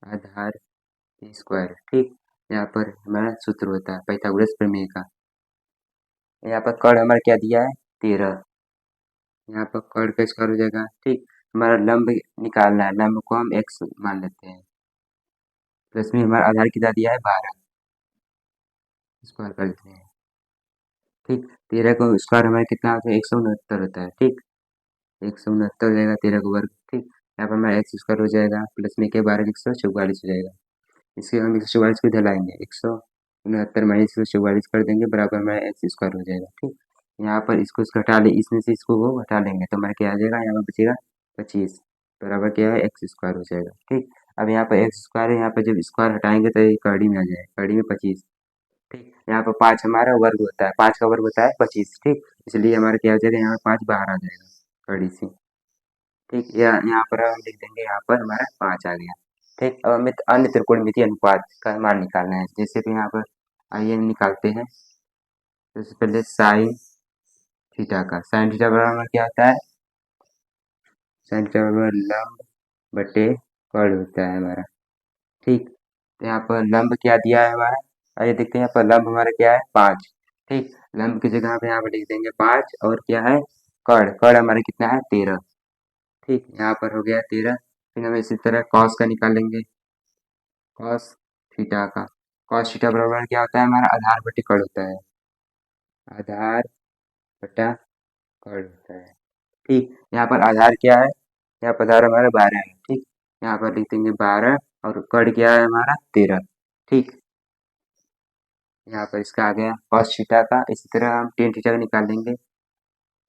Speaker 1: आधार के स्क्वायर, ठीक। यहाँ पर हमारा सूत्र होता है पाइथागोरस प्रमेय का। यहाँ पर कर्ण हमारा क्या दिया है 13, यहाँ पर कर्ण का स्क्वायर हो जाएगा, ठीक। हमारा लंब निकालना है, लंब को हम x मान लेते हैं, प्लस में हमारा आधार कितना दिया है 12, स्क्वायर कर देते हैं, ठीक। 13 को स्क्वायर हमारा कितना होता है 169 होता है, ठीक। 169 हो जाएगा 13 का वर्ग, ठीक। यहाँ पर हमारा एक्स स्क्वायर हो जाएगा, प्लस में क्या 12 144 हो जाएगा। इसके हम 144 को इधर लाएंगे, 169 माइनस 144 कर देंगे, बराबर हमारा एक्स स्क्वायर हो जाएगा, ठीक। यहाँ पर इसको घटा ले, इसमें से इसको वो घटा लेंगे तो हमारा क्या आ जाएगा, यहाँ पर बचेगा 25, बराबर क्या है एक्स स्क्वायर हो जाएगा, ठीक। अब यहाँ पर एक्स स्क्वायर है, यहाँ पर जब स्क्वायर हटाएंगे तो ये कड़ी में आ जाएगा, कड़ी में 25, ठीक। यहाँ पर 5 हमारा वर्ग होता है, 5 का वर्ग होता है 25, ठीक। इसलिए हमारा क्या हो जाएगा, यहाँ पर 5 बाहर आ जाएगा कड़ी से, ठीक। यहाँ पर हम लिख देंगे, यहाँ पर हमारा 5 आ गया, ठीक। अब हमें अन्य त्रिकोणमितीय अनुपात का मान निकालना है, जैसे कि यहाँ पर आइए निकालते हैं। सबसे पहले साइन थीटा का, साइन थीटा बराबर क्या होता है, साइन थीटा बराबर लंब बटे कर्ण होता है हमारा, ठीक। तो यहाँ पर लंब क्या दिया है हमारा, आइए देखते हैं। यहाँ पर लंब हमारा क्या है 5, ठीक। लंब की जगह पे यहाँ पर लिख देंगे 5, और क्या है कर्ण, कर्ण हमारा कितना है 13, ठीक। यहाँ पर हो गया 13। फिर हम इसी तरह कॉस का निकालेंगे, कॉस थीटा का, कॉस थीटा बराबर क्या होता है हमारा आधार बटे कर्ण होता है, आधार बटा कर्ण होता है, ठीक। यहाँ पर आधार क्या है, यहाँ पर आधार हमारा 12 है, ठीक। यहाँ पर लिख देंगे 12, और कर्ण क्या है हमारा 13, ठीक। यहाँ पर इसका आ गया कॉस थीटा का। इसी तरह हम टेन थीटा का निकाल लेंगे,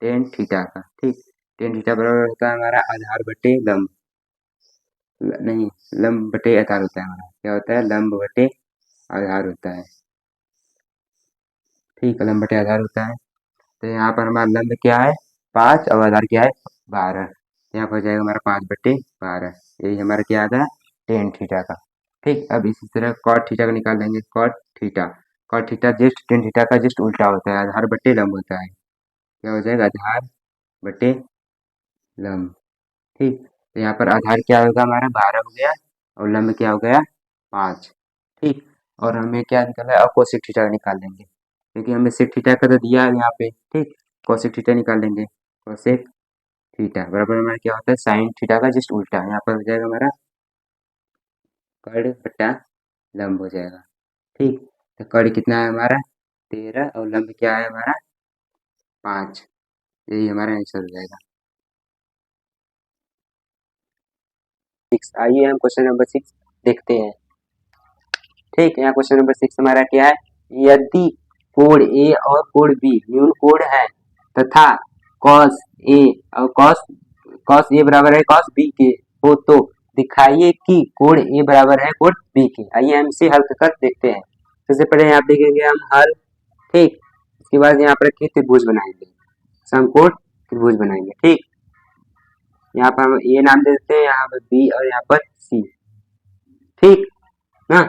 Speaker 1: टेन थीटा का, ठीक। टेन थीटा बराबर होता है हमारा आधार बटे लंब, नहीं, लंब बटे आधार होता है हमारा, क्या होता है लंब बटे आधार होता है, ठीक। लंब बटे आधार होता है। तो यहाँ पर हमारा लंब क्या है 5, और आधार क्या है 12, यहाँ पर हो जाएगा हमारा 5/12, यही हमारा क्या आ गया टेन थीटा का, ठीक। अब इसी तरह कॉट थीटा का निकाल लेंगे, cot theta, cot theta just tan theta का जस्ट उल्टा होता है, आधार बटे लंब होता है, क्या हो जाएगा आधार बटे लंब, ठीक। तो यहाँ पर आधार क्या होगा हमारा 12 हो गया, और लंब क्या हो गया 5, ठीक। और हमें क्या निकालना है, अब कोसेक थीटा निकाल लेंगे, क्योंकि हमें सेक थीटा का तो दिया है यहाँ पे, ठीक। कोसेक थीटा निकाल लेंगे, कोसेक थीटा बराबर हमारा क्या होता है साइन थीटा का जस्ट उल्टा, यहाँ पर हो जाएगा हमारा कर्ण बटा लंब हो जाएगा, ठीक। तो कर्ण कितना है हमारा 13, और लंब क्या है हमारा 5, यही हमारा आंसर हो जाएगा। आइए हम क्वेश्चन नंबर 6 देखते हैं, ठीक। यहाँ क्वेश्चन नंबर 6 हमारा क्या है, यदि कोण ए और कोण बी न्यून कोण है तथा कॉस ए और कॉस ए बराबर है कॉस बी के हो तो दिखाइए कि कोण ए बराबर है कोण बी के। आइए हम इसे हल कर देखते हैं। सबसे पहले यहाँ देखेंगे हम हल, ठीक। इसके बाद यहाँ पर त्रिभुज बनाएंगे, समकोण त्रिभुज बनाएंगे, ठीक। यहाँ पर हम ए नाम दे देते हैं, यहाँ पर बी और यहाँ पर सी, ठीक ना।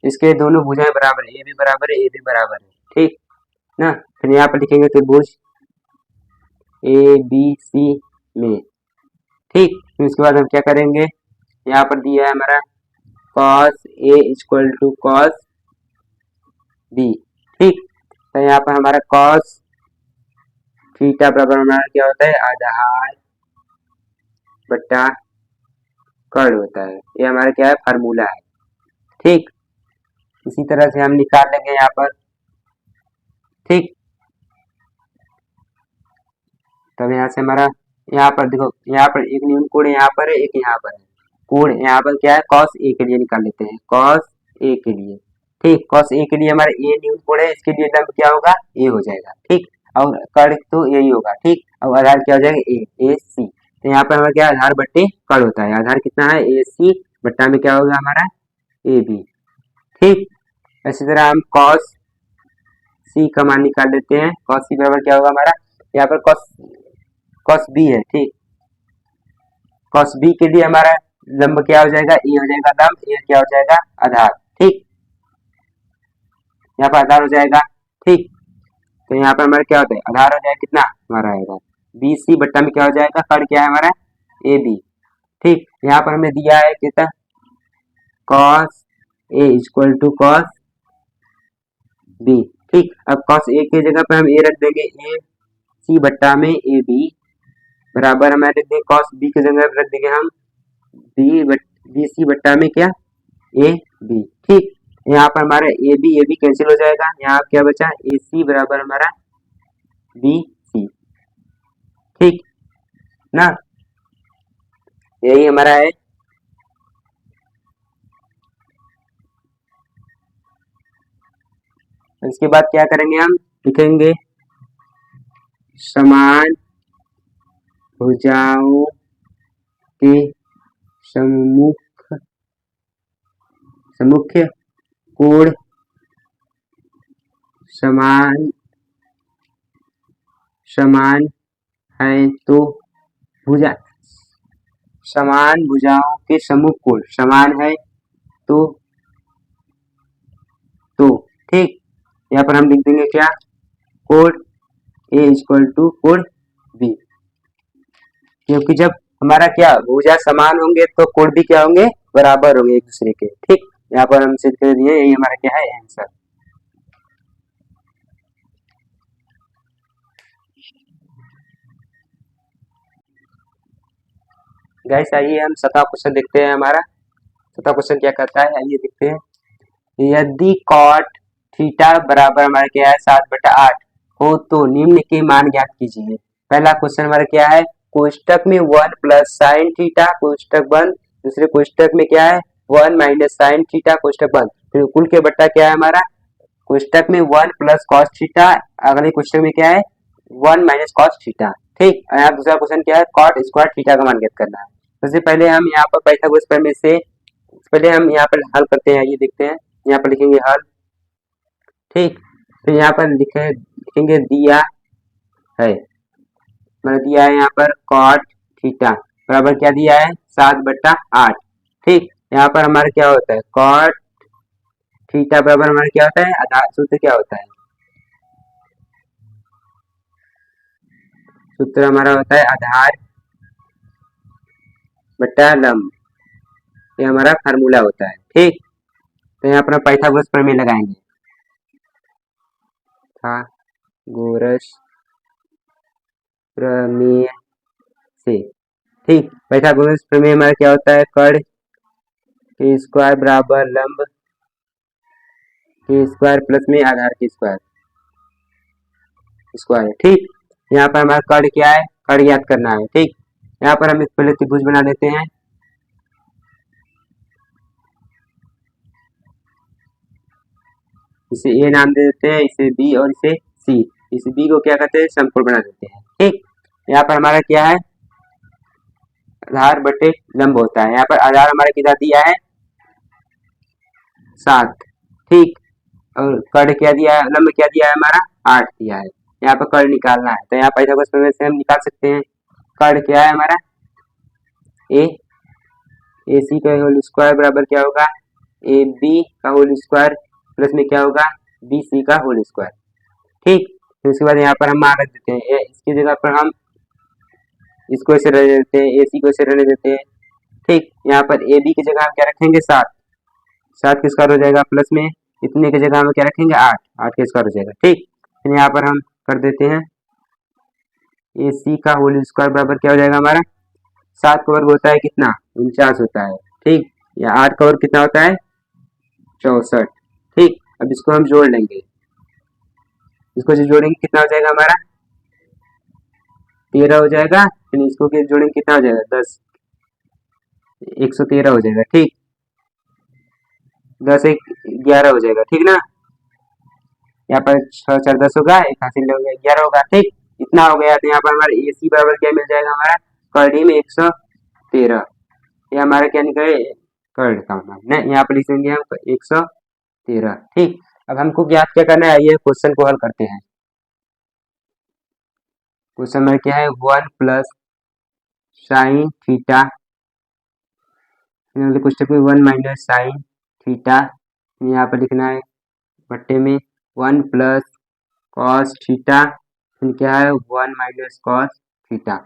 Speaker 1: इसके दोनों भुजाएं बराबर है, ए भी बराबर है, ए भी बराबर है, ठीक ना। फिर यहाँ पर लिखेंगे त्रिभुज ए बी सी में, ठीक। फिर उसके बाद हम क्या करेंगे, यहाँ पर दिया है हमारा cos A equal to cos B, ठीक। तो यहाँ पर हमारा cos थीटा बराबर हमारा क्या होता है, आधार बट्टा कर्ण होता है। ये हमारा क्या है, फार्मूला है, ठीक। इसी तरह से हम निकाल लेंगे यहाँ पर, ठीक। तब यहाँ से हमारा, यहाँ पर देखो, यहाँ पर एक न्यून कोण यहाँ पर है, एक यहाँ पर है। कोण यहाँ पर क्या है, cos ए के लिए निकाल लेते हैं, cos ए के लिए, ठीक। cos ए के लिए हमारा ए न्यून कोण है, इसके लिए लंब क्या होगा, ए हो जाएगा, ठीक। और कर्ण तो यही होगा, ठीक। और आधार क्या हो जाएगा, ए सी। तो यहाँ पर हमारा क्या आधार बट्टे कर्ण होता है, आधार कितना है, ए सी बट्टा में क्या होगा हमारा, ए बी, ठीक। इसी तरह हम cos सी का मान निकाल लेते हैं, cos सी बराबर क्या होगा हमारा, यहाँ पर cos बी है, ठीक। cos बी के लिए हमारा लंब क्या हो जाएगा, ए हो जाएगा लंब, ए क्या हो जाएगा आधार, ठीक। यहाँ पर आधार हो जाएगा, ठीक। तो यहाँ पर हमारा क्या होता है, आधार हो जाएगा कितना हमारा आएगा, बी सी बट्टा में क्या हो जाएगा, कर्ण क्या है हमारा, ए बी, ठीक। यहाँ पर हमें दिया है कितना, cos A equal to cos B, ठीक। अब cos ए की जगह पर हम ए रख देंगे, ए सी बट्टा में ए बी बराबर हमारे लिख देंगे cos बी की जगह पर रख देंगे हम बी सी बट्टा में क्या, ए बी, ठीक। यहाँ पर हमारा ए बी कैंसिल हो जाएगा, यहाँ क्या बचा, ए सी बराबर हमारा बी सी, ठीक ना। यही हमारा है। इसके बाद क्या करेंगे, हम लिखेंगे समान भुजाओं के सम्मुख कोण समान है तो समान भुजाओं के सम्मुख कोण समान है तो ठीक। यहाँ पर हम लिख देंगे क्या, कोण ए इक्वल टू कोण बी, क्योंकि जब हमारा क्या भुजा समान होंगे तो कोण भी क्या होंगे, बराबर होंगे एक दूसरे के, ठीक। यहाँ पर हम सिद्ध कर दिए, यही हमारा क्या है आंसर। गाइस आइए हम 7वां क्वेश्चन देखते हैं। हमारा 7वां क्वेश्चन क्या कहता है, आइए देखते हैं। यदि cot थीटा बराबर हमारा क्या है 7/8 हो तो निम्न के मान ज्ञात कीजिए। पहला क्वेश्चन हमारा क्या है, कोष्टक में 1 प्लस साइन थीटा कोष्टक बंद, दूसरे कोष्टक में क्या है 1 माइनस साइन थीटा कोष्टक बंद, फिर कुल के बट्टा क्या है हमारा, कोष्टक में 1 प्लस कॉस थीटा, अगले कोष्टक में क्या है 1 माइनस कॉस थीटा, ठीक। और यहाँ दूसरा क्वेश्चन क्या है, कॉट स्क्वायर थीटा का मान ज्ञात करना है। सबसे पहले हम यहाँ पर पाइथागोरस प्रमेय से पहले हम यहाँ पर हल करते हैं, ये देखते हैं। यहाँ पर लिखेंगे हल, ठीक। फिर यहाँ पर लिखेंगे दिया है, मतलब दिया है यहाँ पर कॉट थीटा बराबर क्या दिया है 7/8, ठीक। यहाँ पर हमारा क्या होता है, कॉट थीटा बराबर हमारा क्या होता है, आधार सूत्र क्या होता है, सूत्र हमारा होता है आधार बट्टा लंब, ये हमारा फार्मूला होता है, ठीक। तो यहाँ पर पाइथागोरस प्रमेय लगाएंगे, पाइथागोरस प्रमेय से, ठीक। पाइथागोरस प्रमेय हमारा क्या होता है, कर्ण के स्क्वायर बराबर लंब के स्क्वायर प्लस में आधार के स्क्वायर, ठीक। यहाँ पर हमारा कर्ण क्या है, कर्ण ज्ञात करना है, ठीक। यहाँ पर हम इस पहले त्रिभुज बना देते हैं, इसे ए नाम दे देते हैं, इसे बी और इसे सी, इस बी को क्या कहते हैं, समकोण बना देते हैं, ठीक। यहाँ पर हमारा क्या है, आधार बटे लंब होता है। यहाँ पर आधार हमारा कितना दिया है 7, ठीक। और कर्ण क्या दिया है, लंब क्या दिया है हमारा 8 दिया है। यहाँ पर कर्ण निकालना है, तो यहाँ पाइथागोरस प्रमेय से हम निकाल सकते हैं। कर्ण क्या है हमारा ए सी का होल स्क्वायर बराबर क्या होगा ए बी का होल स्क्वायर प्लस में क्या होगा बी सी का होल स्क्वायर। ठीक, फिर उसके बाद यहाँ पर हम मान रख देते हैं, इसकी जगह पर हम इसको ऐसे रहने देते हैं, ए सी को ऐसे रहने देते हैं। ठीक, यहाँ पर ए बी की जगह हम क्या रखेंगे 7, 7 का स्क्वायर हो जाएगा प्लस में इतने की जगह हम क्या रखेंगे 8, 8 का स्क्वायर हो जाएगा। ठीक, फिर यहाँ पर हम कर देते हैं ए सी का होल स्क्वायर बराबर क्या हो जाएगा हमारा 7 का वर्ग होता है कितना 49 होता है। ठीक, या 8 का वर्ग कितना होता है 64। ठीक, अब इसको हम जोड़ लेंगे, इसको जो जोड़ेंगे कितना हो जाएगा हमारा 13 हो जाएगा, फिर इसको जोड़ेंगे कितना हो जाएगा 10, 113 हो जाएगा। ठीक, 10 1 11 हो जाएगा। ठीक ना, यहाँ पर 6 4 10 होगा, 1 हासिल हो गया 11 होगा। ठीक, इतना हो गया, तो यहाँ पर हमारा ए सी बराबर क्या मिल जाएगा हमारा कर्डी में 113, ये हमारा क्या निकले कर्ड का मतलब यहाँ पर लिखेंगे हम 113। ठीक, अब हमको ज्ञात क्या करना है, ये क्वेश्चन को हल करते हैं। क्वेश्चन नंबर क्या है 1 प्लस साइन थीटा, पुस्तक में 1 माइनस साइन थीटा, यहाँ पर लिखना है बट्टे में 1 प्लस कॉस थीटा, फिर क्या है 1 माइनस कॉस थीटा।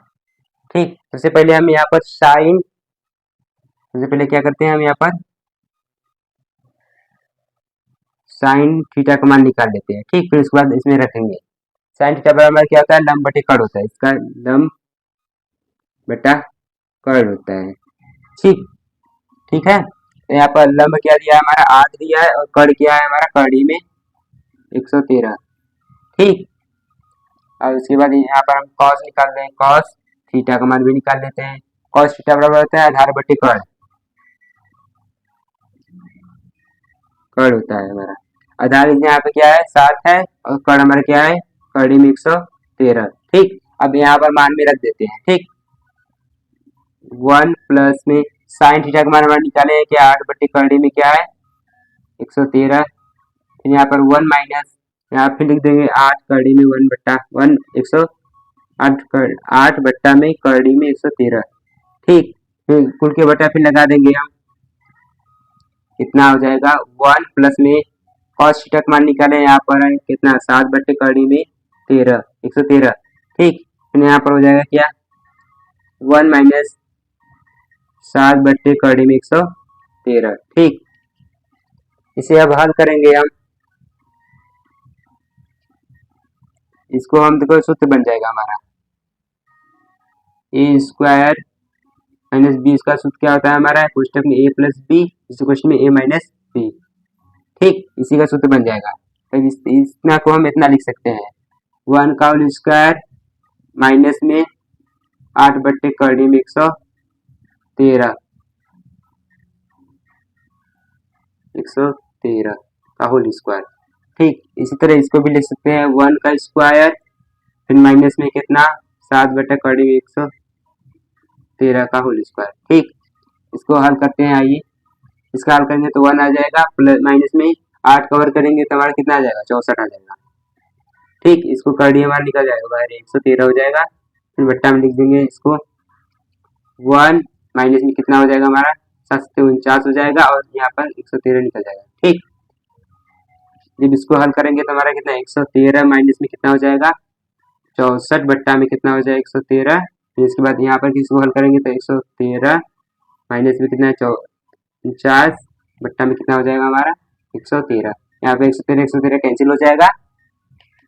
Speaker 1: ठीक, सबसे पहले हम यहाँ पर साइन, सबसे पहले क्या करते हैं हम यहाँ पर साइन थीटा का मान निकाल लेते हैं। ठीक, फिर उसके बाद इसमें रखेंगे साइन थीटा बराबर क्या होता है लंब बटे कड़ होता है, इसका लंब बटा कड़ होता है। ठीक, ठीक है, तो यहाँ पर लंब क्या दिया है हमारा 8 दिया है और कड़ क्या है हमारा कड़ी में 113। ठीक, और उसके बाद यहाँ पर हम कॉस निकाल रहे हैं, कॉस थीटा का मान भी निकाल लेते हैं। कॉस थीटा बराबर होता है आधार बटे कड़, कड़ होता है हमारा आधार यहाँ पे क्या है 7 है और कड़ हमारा क्या है कड़ी में 113। ठीक, अब यहाँ पर मान में रख देते हैं। ठीक, 1 प्लस में साइन थीटा का मान हमारा निकाले हैं क्या 8 बटे कड़ी में क्या है 113, फिर यहाँ पर 1 माइनस यहाँ फिर लिख देंगे 8 कड़ी में 1 बट्टा 1 8 बट्टा में कड़ी में 113। ठीक, फिर कुल के बट्टा फिर लगा देंगे हम, कितना हो जाएगा 1 प्लस में कॉस थीटा का मान निकाले यहाँ पर है कितना 7 बट्टे कड़ी में 13 113। ठीक, फिर यहाँ पर हो जाएगा क्या 1 माइनस 7 बट्टे कड़ी में 113। ठीक, इसे अब हल करेंगे हम, इसको हम देखो सूत्र बन जाएगा हमारा ए स्क्वायर माइनस बी, इसका सूत्र क्या होता है हमारा पुस्तक में ए प्लस बी, इस क्वेश्चन में ए माइनस बी। ठीक, इसी का सूत्र बन जाएगा, तो इतना को हम इतना लिख सकते हैं 1 का होल स्क्वायर माइनस में 8 बट्टे कड़ी में 113 का होल स्क्वायर। ठीक, इसी तरह इसको भी लिख सकते हैं 1 का स्क्वायर फिर माइनस में कितना 7 बट्टे कड़ी में 113 का होल स्क्वायर। ठीक, इसको हल करते हैं, आइए इसका हल करेंगे तो 1 आ जाएगा प्लस माइनस में 8 कवर करेंगे तो हमारा कितना आ जाएगा 64 आ जाएगा। ठीक, इसको कड़ी हमारा निकल जाएगा बाहर 113 हो जाएगा, फिर बट्टा में लिख देंगे इसको 1 माइनस में कितना हो जाएगा हमारा 749 हो जाएगा और यहाँ पर 113 निकल जाएगा। ठीक, जब इसको हल करेंगे तो हमारा कितना 113 माइनस में कितना हो जाएगा 64 बट्टा में कितना हो जाएगा 113, फिर इसके बाद यहाँ पर किसको हल करेंगे तो 113 माइनस में कितना है 49 बट्टा में कितना हो जाएगा हमारा 113, यहाँ पे 113 कैंसिल हो जाएगा,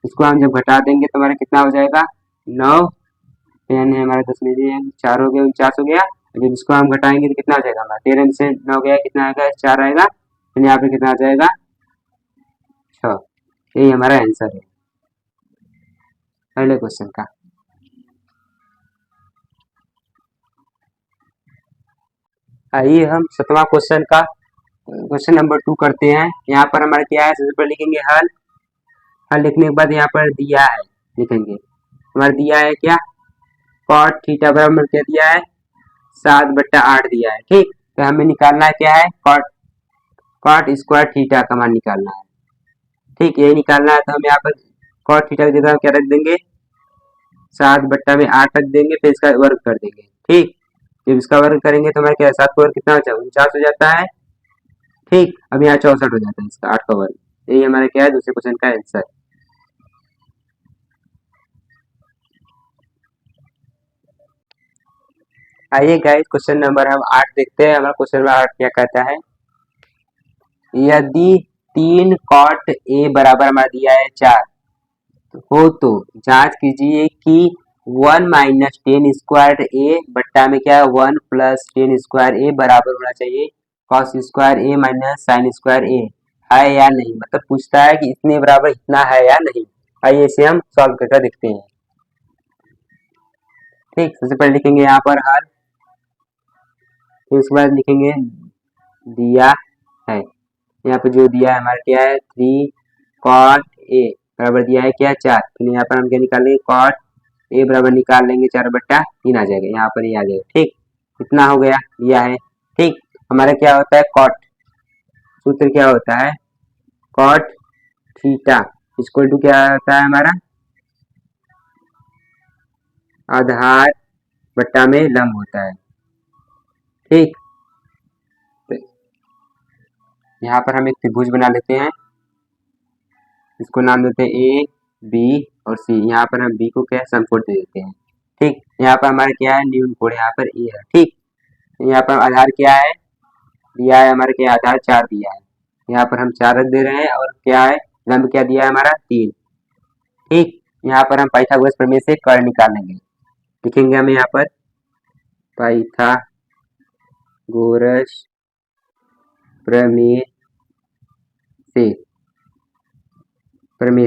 Speaker 1: इसको हम जब घटा देंगे तो हमारा कितना हो जाएगा 9, यानी हमारा 10 में 4 हो गया 49 हो गया, जब इसको हम घटाएंगे तो कितना हो जाएगा हमारा 13 से 9 गया कितना आएगा 4 आएगा, फिर यहाँ पे कितना आ जाएगा 6। यही हमारा आंसर है पहले क्वेश्चन का। आइए हम 7वां क्वेश्चन का क्वेश्चन नंबर 2 करते हैं। यहाँ पर हमारा क्या है सबसे पहले लिखेंगे हल, हल लिखने के बाद यहाँ पर दिया है लिखेंगे, हमारा दिया है क्या कॉट थीटा बराबर क्या दिया है 7 बट्टा 8 दिया है। ठीक, तो हमें निकालना है क्या है कॉट स्क्वायर थीटा का मान निकालना है। ठीक, यही निकालना है, तो हम यहाँ पर कॉट थीटा की जगह क्या रख देंगे 7 बट्टा में 8 रख देंगे, फिर इसका वर्ग कर देंगे। ठीक, जब इसका वर्ग करेंगे तो हमारा क्या 7 का वर्ग कितना हो जाएगा 49 हो जाता है। ठीक, अब यहाँ 64 हो जाता है इसका 8 का वर्ग। यही हमारा क्या है दूसरे क्वेश्चन का आंसर। आइए गाइस क्वेश्चन नंबर हम 8 देखते हैं। हमारा क्वेश्चन नंबर 8 क्या कहता है, यदि 3 cot a बराबर हमारा दिया है 4 हो तो जांच कीजिए कि 1 माइनस 10 स्क्वायर ए बट्टा में क्या है 1 प्लस 10 स्क्वायर ए बराबर होना चाहिए कॉस स्क्वायर ए माइनस साइन स्क्वायर ए, है या नहीं। मतलब पूछता है कि इतने बराबर इतना है या नहीं। आइए इसे हम सॉल्व करके देखते हैं। ठीक, सबसे पहले लिखेंगे यहाँ पर हर, फिर उसके बाद लिखेंगे दिया है। यहाँ पे जो दिया है हमारा क्या है 3 cot a बराबर दिया है क्या 4। फिर यहाँ पर हम क्या निकालेंगे cot a बराबर निकाल लेंगे 4 बट्टा 3 आ जाएगा, यहाँ पर ये आ जाएगा। ठीक, इतना हो गया दिया है। ठीक, हमारा क्या होता है cot, सूत्र क्या होता है cot थीटा इक्वल टू क्या होता है हमारा आधार बट्टा में लंब होता है। ठीक, यहाँ पर हम एक त्रिभुज बना लेते हैं, इसको नाम देते हैं ए बी और सी। यहाँ पर हम बी को क्या समकोण दे देते हैं। ठीक, यहाँ पर हमारा क्या है न्यून कोण यहाँ पर ए है। ठीक, यहाँ पर आधार क्या है दिया है हमारे क्या आधार 4 दिया है, यहाँ पर हम 4 रख दे रहे हैं और क्या है लंब क्या दिया है हमारा 3। ठीक, यहाँ पर हम पाइथागोरस प्रमेय से कर्ण निकालेंगे। लिखेंगे हम यहाँ पर पाइथागोरस प्रमेय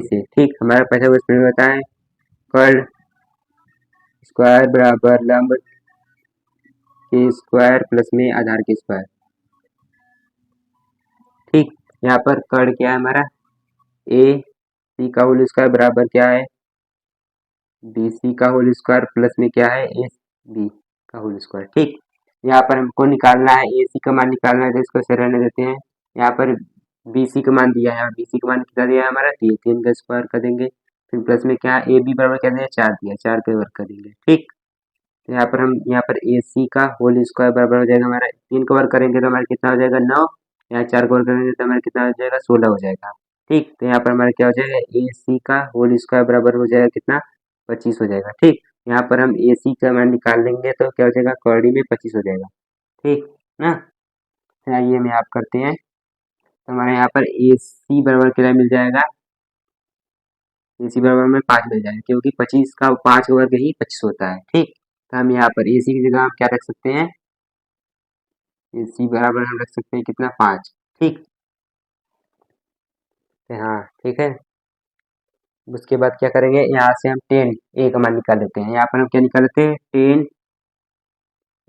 Speaker 1: से। ठीक, हमारा पाइथागोरस प्रमेय होता है कर्ण स्क्वायर बराबर लंब के स्क्वायर प्लस में आधार के स्क्वायर। ठीक, यहाँ पर कर्ण क्या है हमारा ए सी का होल स्क्वायर बराबर क्या है बी सी का होल स्क्वायर प्लस में क्या है ए बी का होल स्क्वायर। ठीक, यहाँ पर हमको निकालना है ए सी का मान निकालना है, तो इसको ऐसे रहने देते हैं। यहाँ पर बी सी का मान दिया है, बी सी का मान कितना दिया है हमारा 3, 3 का स्क्वायर कर देंगे। फिर प्लस में क्या है ए बी बराबर क्या दिया 4 दिया, 4 का वर्ग कर देंगे। ठीक, तो यहाँ पर हम यहाँ पर ए सी का होल स्क्वायर बराबर हो जाएगा हमारा 3 का वर्ग करेंगे तो हमारा कितना हो जाएगा 9, यहाँ 4 का वर्ग करेंगे तो हमारा कितना हो जाएगा 16 हो जाएगा। ठीक, तो यहाँ पर हमारा क्या हो जाएगा ए सी का होल स्क्वायर बराबर हो जाएगा कितना 25 हो जाएगा। ठीक, यहाँ पर हम ए सी का मान निकाल लेंगे तो क्या हो जाएगा कौड़ी में 25 हो जाएगा। ठीक ना, तो आइए हम यहाँ करते हैं, तो हमारे यहाँ पर ए सी बराबर कितना मिल जाएगा ए सी बराबर में 5 मिल जाएगा, क्योंकि 25 का 5 का वर्ग ही 25 होता है। ठीक, तो हम यहाँ पर ए सी की जगह हम क्या रख सकते हैं ए सी बराबर हम रख सकते हैं कितना 5। ठीक, तो हाँ ठीक है, उसके बाद क्या करेंगे यहाँ से हम 10 ए का मान निकाल लेते हैं। यहाँ पर हम क्या निकाल लेते हैं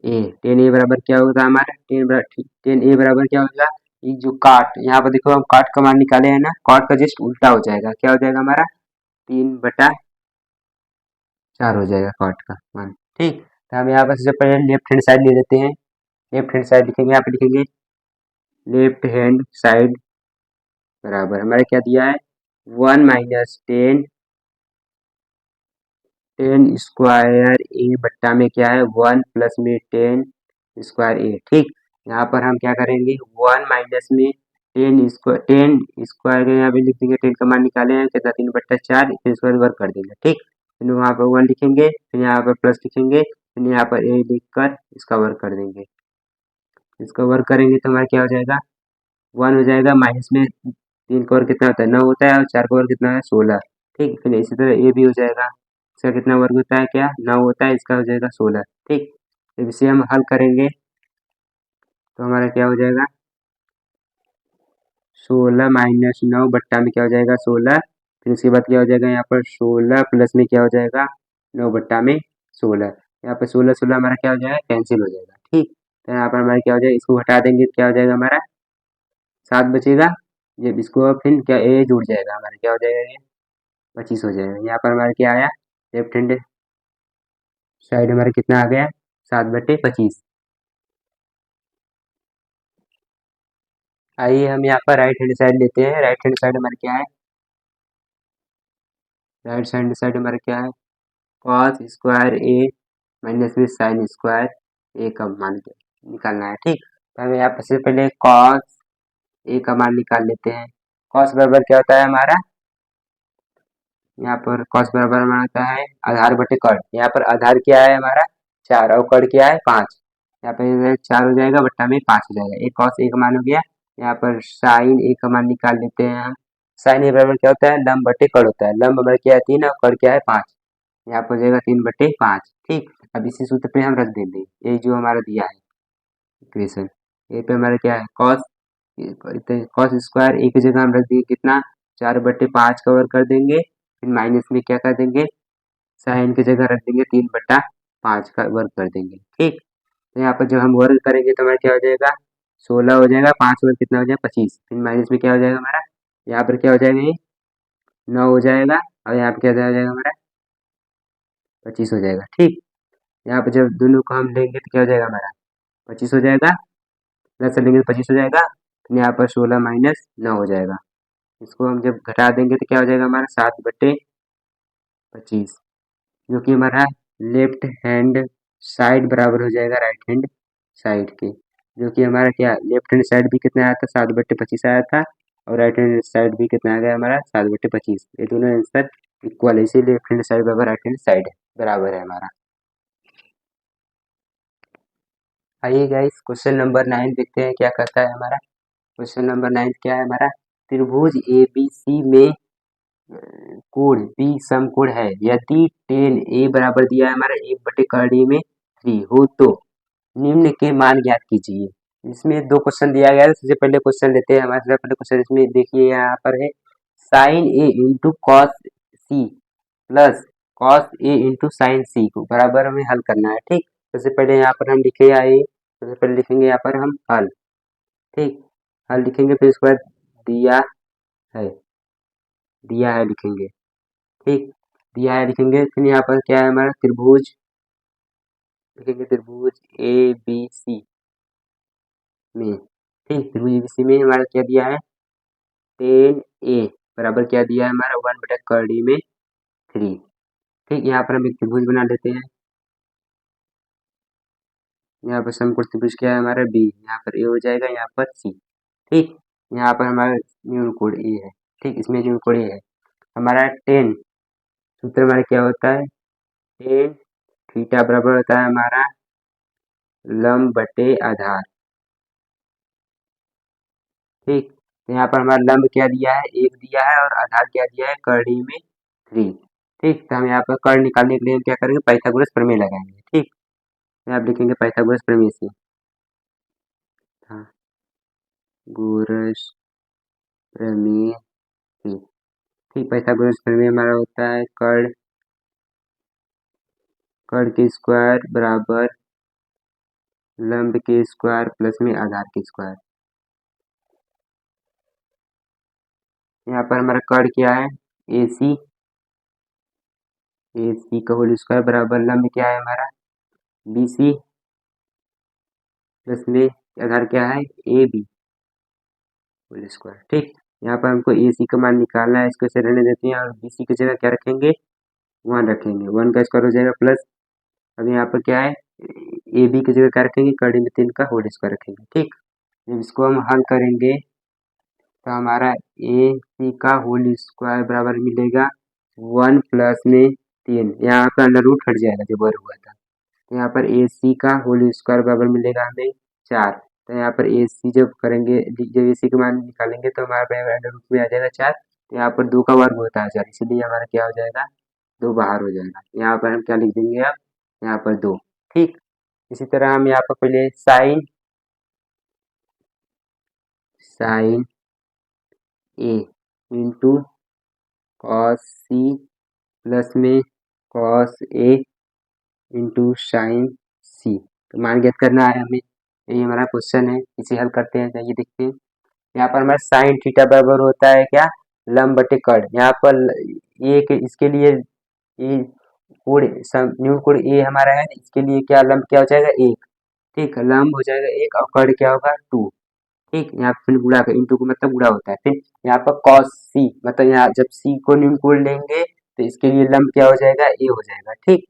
Speaker 1: 10 ए बराबर क्या होगा हमारा 10 ए बराबर क्या होगा ये जो काट, यहाँ पर देखो हम काट का मान निकाले हैं ना, काट का जस्ट उल्टा हो जाएगा, क्या हो जाएगा हमारा 3/4 हो जाएगा काट का मान। ठीक, तो हम यहाँ पर सबसे पहले लेफ्ट हैंड साइड ले लेते हैं। लेफ्ट हैंड साइड लिखेंगे, यहाँ पे लिखेंगे लेफ्ट हैंड साइड बराबर हमारे क्या दिया है 1 माइनस 10 स्क्वायर ए बट्टा में क्या है 1 प्लस में 10 स्क्वायर ए। ठीक, यहाँ पर हम क्या करेंगे 1 माइनस में 10 स्क्वायर यहाँ पे लिख देंगे 10 का मान निकाले हैं कितना 3/4 फिर स्क्वायर वर्क कर देंगे। ठीक, फिर वहाँ पर 1 लिखेंगे, फिर यहाँ पर प्लस लिखेंगे, फिर यहाँ पर ए लिखकर इसका वर्क कर देंगे। इसका वर्क करेंगे तो हमारा क्या हो जाएगा 1 हो जाएगा, माइनस में 3 का वर्ग कितना होता है 9 होता है और 4 का वर्ग कितना है 16। ठीक, फिर इसी तरह ए भी हो जाएगा, इसका कितना वर्ग होता है क्या 9 होता है, इसका हो जाएगा 16। ठीक, जब इसे हम हल करेंगे तो हमारा क्या हो जाएगा 16 माइनस 9 बट्टा में क्या हो जाएगा 16, फिर उसके बाद क्या हो जाएगा यहाँ पर 16 प्लस में क्या हो जाएगा 9 बट्टा में 16, यहाँ पर 16 16 हमारा क्या हो जाएगा कैंसिल हो जाएगा। ठीक, तो यहाँ पर हमारा क्या हो जाएगा इसको हटा देंगे क्या हो जाएगा हमारा 7 बचेगा, जब इसको फिर क्या ए जुड़ जाएगा हमारा क्या हो जाएगा ये 25 हो जाएगा। यहाँ पर हमारा क्या आया लेफ्ट हैंड साइड हमारा कितना आ गया 7/25। आइए हम यहाँ पर राइट हैंड साइड लेते हैं। राइट हैंड साइड हमारा क्या है राइट हैंड साइड हमारा क्या है कॉस स्क्वायर ए माइनस में साइन स्क्वायर ए का मान निकालना है। ठीक, तो हमें यहाँ पर से पहले कॉस ए का मान निकाल लेते हैं। कॉस बराबर क्या होता है हमारा, यहाँ पर कॉस बराबर हमारा होता है आधार बटे कड़। यहाँ पर आधार क्या है हमारा 4 और कड़ क्या है 5। यहाँ पर 4 हो जाएगा बट्टा में 5 हो जाएगा। एक कॉस ए का मान हो गया। यहाँ पर साइन ए का मान निकाल लेते हैं हम। साइन ए बराबर क्या होता है लंब बटे कड़ होता है। लंब बराबर क्या है 3 और कड़ क्या है 5। यहाँ पर हो जाएगा 3/5। ठीक, अब इसी सूत्र पे हम रख देंगे ये जो हमारा दिया है इक्वेशन। ये पे हमारा क्या है कॉस स्क्वायर ए की जगह हम रख देंगे कितना 4/5 कवर कर देंगे। फिर माइनस में क्या कर देंगे साइन की जगह रख देंगे 3/5 का वर्ग कर देंगे। ठीक, तो यहाँ पर जब हम वर्ग करेंगे तो हमारा क्या हो जाएगा 16 हो जाएगा। 5 वर्ग कितना हो जाएगा 25। फिर माइनस में क्या हो जाएगा हमारा यहाँ पर क्या हो जाएगा ये 9 हो जाएगा और यहाँ पर क्या हो जाएगा हमारा 25 हो जाएगा। ठीक, यहाँ पर जब दोनों को हम लेंगे तो क्या हो जाएगा हमारा 25 हो जाएगा। प्लस लेंगे तो 25 हो जाएगा। फिर यहाँ पर 16 माइनस 9 हो जाएगा। इसको हम जब घटा देंगे तो क्या हो जाएगा हमारा 7/25, जो कि हमारा लेफ्ट हैंड साइड बराबर हो जाएगा राइट हैंड साइड के। जो कि हमारा क्या लेफ्ट हैंड साइड भी कितना आया था 7/25 आया था और राइट हैंड साइड भी कितना आ गया हमारा 7/25। ये दोनों आंसर इक्वल है, इसीलिए लेफ्ट हैंड साइड बराबर राइट हैंड साइड बराबर है हमारा। आइए गाइस क्वेश्चन नंबर 9 देखते हैं क्या कहता है हमारा। क्वेश्चन नंबर 9 क्या है हमारा त्रिभुज ABC में कोण बी समकोण है यदि tan A बराबर दिया है हमारा 1/कर्ण में 3 हो तो निम्न के मान ज्ञात कीजिए। इसमें 2 क्वेश्चन दिया गया है। सबसे पहले क्वेश्चन लेते हैं हमारे सबसे पहले क्वेश्चन इसमें देखिए यहाँ पर है sin A into cos C plus cos A into sign C को बराबर हमें हल करना है। ठीक, सबसे पहले यहाँ पर हम लिखे आए सबसे पहले लिखेंगे यहाँ पर हम हल। ठीक, हल लिखेंगे फिर उसके बाद है दिया है लिखेंगे। ठीक, दिया है लिखेंगे। फिर यहाँ पर क्या है हमारा त्रिभुज लिखेंगे त्रिभुज ABC में। ठीक, त्रिभुज ABC में हमारा क्या दिया है tan A बराबर क्या दिया है हमारा 1/कर्ण में 3। ठीक, यहाँ पर हम एक त्रिभुज बना लेते हैं। यहाँ पर समकोण त्रिभुज क्या है हमारा B, यहाँ पर A हो जाएगा यहाँ पर C। ठीक, यहाँ पर हमारा न्यून कोण A है। ठीक, इसमें न्यून कोण A है हमारा tan सूत्र हमारा क्या होता है tan थीटा बराबर होता है हमारा लंब बटे आधार। ठीक, तो यहाँ पर हमारा लंब क्या दिया है 1 दिया है और आधार क्या दिया है कर्ण में 3। ठीक, तो हम यहाँ पर कर्ण निकालने के लिए हम क्या करेंगे पाइथागोरस प्रमेय लगाएंगे। ठीक, यहाँ आप लिखेंगे पाइथागोरस प्रमेय से गोरस प्रमेय से। ठीक, पाइथागोरस प्रमेय हमारा होता है कर्ण के स्क्वायर बराबर लंब के स्क्वायर प्लस में आधार के स्क्वायर। यहाँ पर हमारा कर्ण क्या है AC का होल स्क्वायर बराबर लंब क्या है हमारा BC प्लस में आधार क्या है AB होल स्क्वायर। ठीक, यहाँ पर हमको AC का मान निकालना है, इसको ऐसे रहने देते हैं और BC की जगह क्या रखेंगे 1 रखेंगे। 1 का स्क्वायर हो जाएगा प्लस अब यहाँ पर क्या है AB की जगह क्या रखेंगे कर्ण में 3 का होल स्क्वायर रखेंगे। ठीक, जब इसको हम हल करेंगे तो हमारा AC का होल स्क्वायर बराबर मिलेगा 1 प्लस में 3। यहाँ पर अंडर रूट हट जाएगा जो वर्ग हुआ था। तो यहाँ पर AC का होल स्क्वायर बराबर मिलेगा हमें 4। तो यहाँ पर AC जब करेंगे जब AC का मान निकालेंगे तो हमारे अंडर रूट में आ जाएगा 4। तो यहाँ पर 2 का वर्ग होता है 4, इसलिए हमारा क्या हो जाएगा 2 बाहर हो जाएगा। यहाँ पर हम क्या लिख देंगे अब यहाँ पर 2। ठीक, इसी तरह हम यहाँ पर पहले sine A into cos C plus में cos A into sign C तो मान ज्ञात करना है हमें। ये हमारा क्वेश्चन है, इसे हल करते हैं। चलिए देखते हैं यहाँ पर हमारा साइन थीटा बराबर होता है क्या लंब बटे कर्ण। यहाँ पर इसके लिए ये कोण न्यून कोण A हमारा है, इसके लिए क्या लंब क्या हो जाएगा 1। ठीक, लंब हो जाएगा 1 और कर्ण क्या होगा 2। ठीक, यहाँ फिर गुणा का इंटू को मतलब गुणा होता है। फिर यहाँ पर cos C मतलब यहाँ जब C को न्यून कोण लेंगे तो इसके लिए लंब क्या हो जाएगा A हो जाएगा। ठीक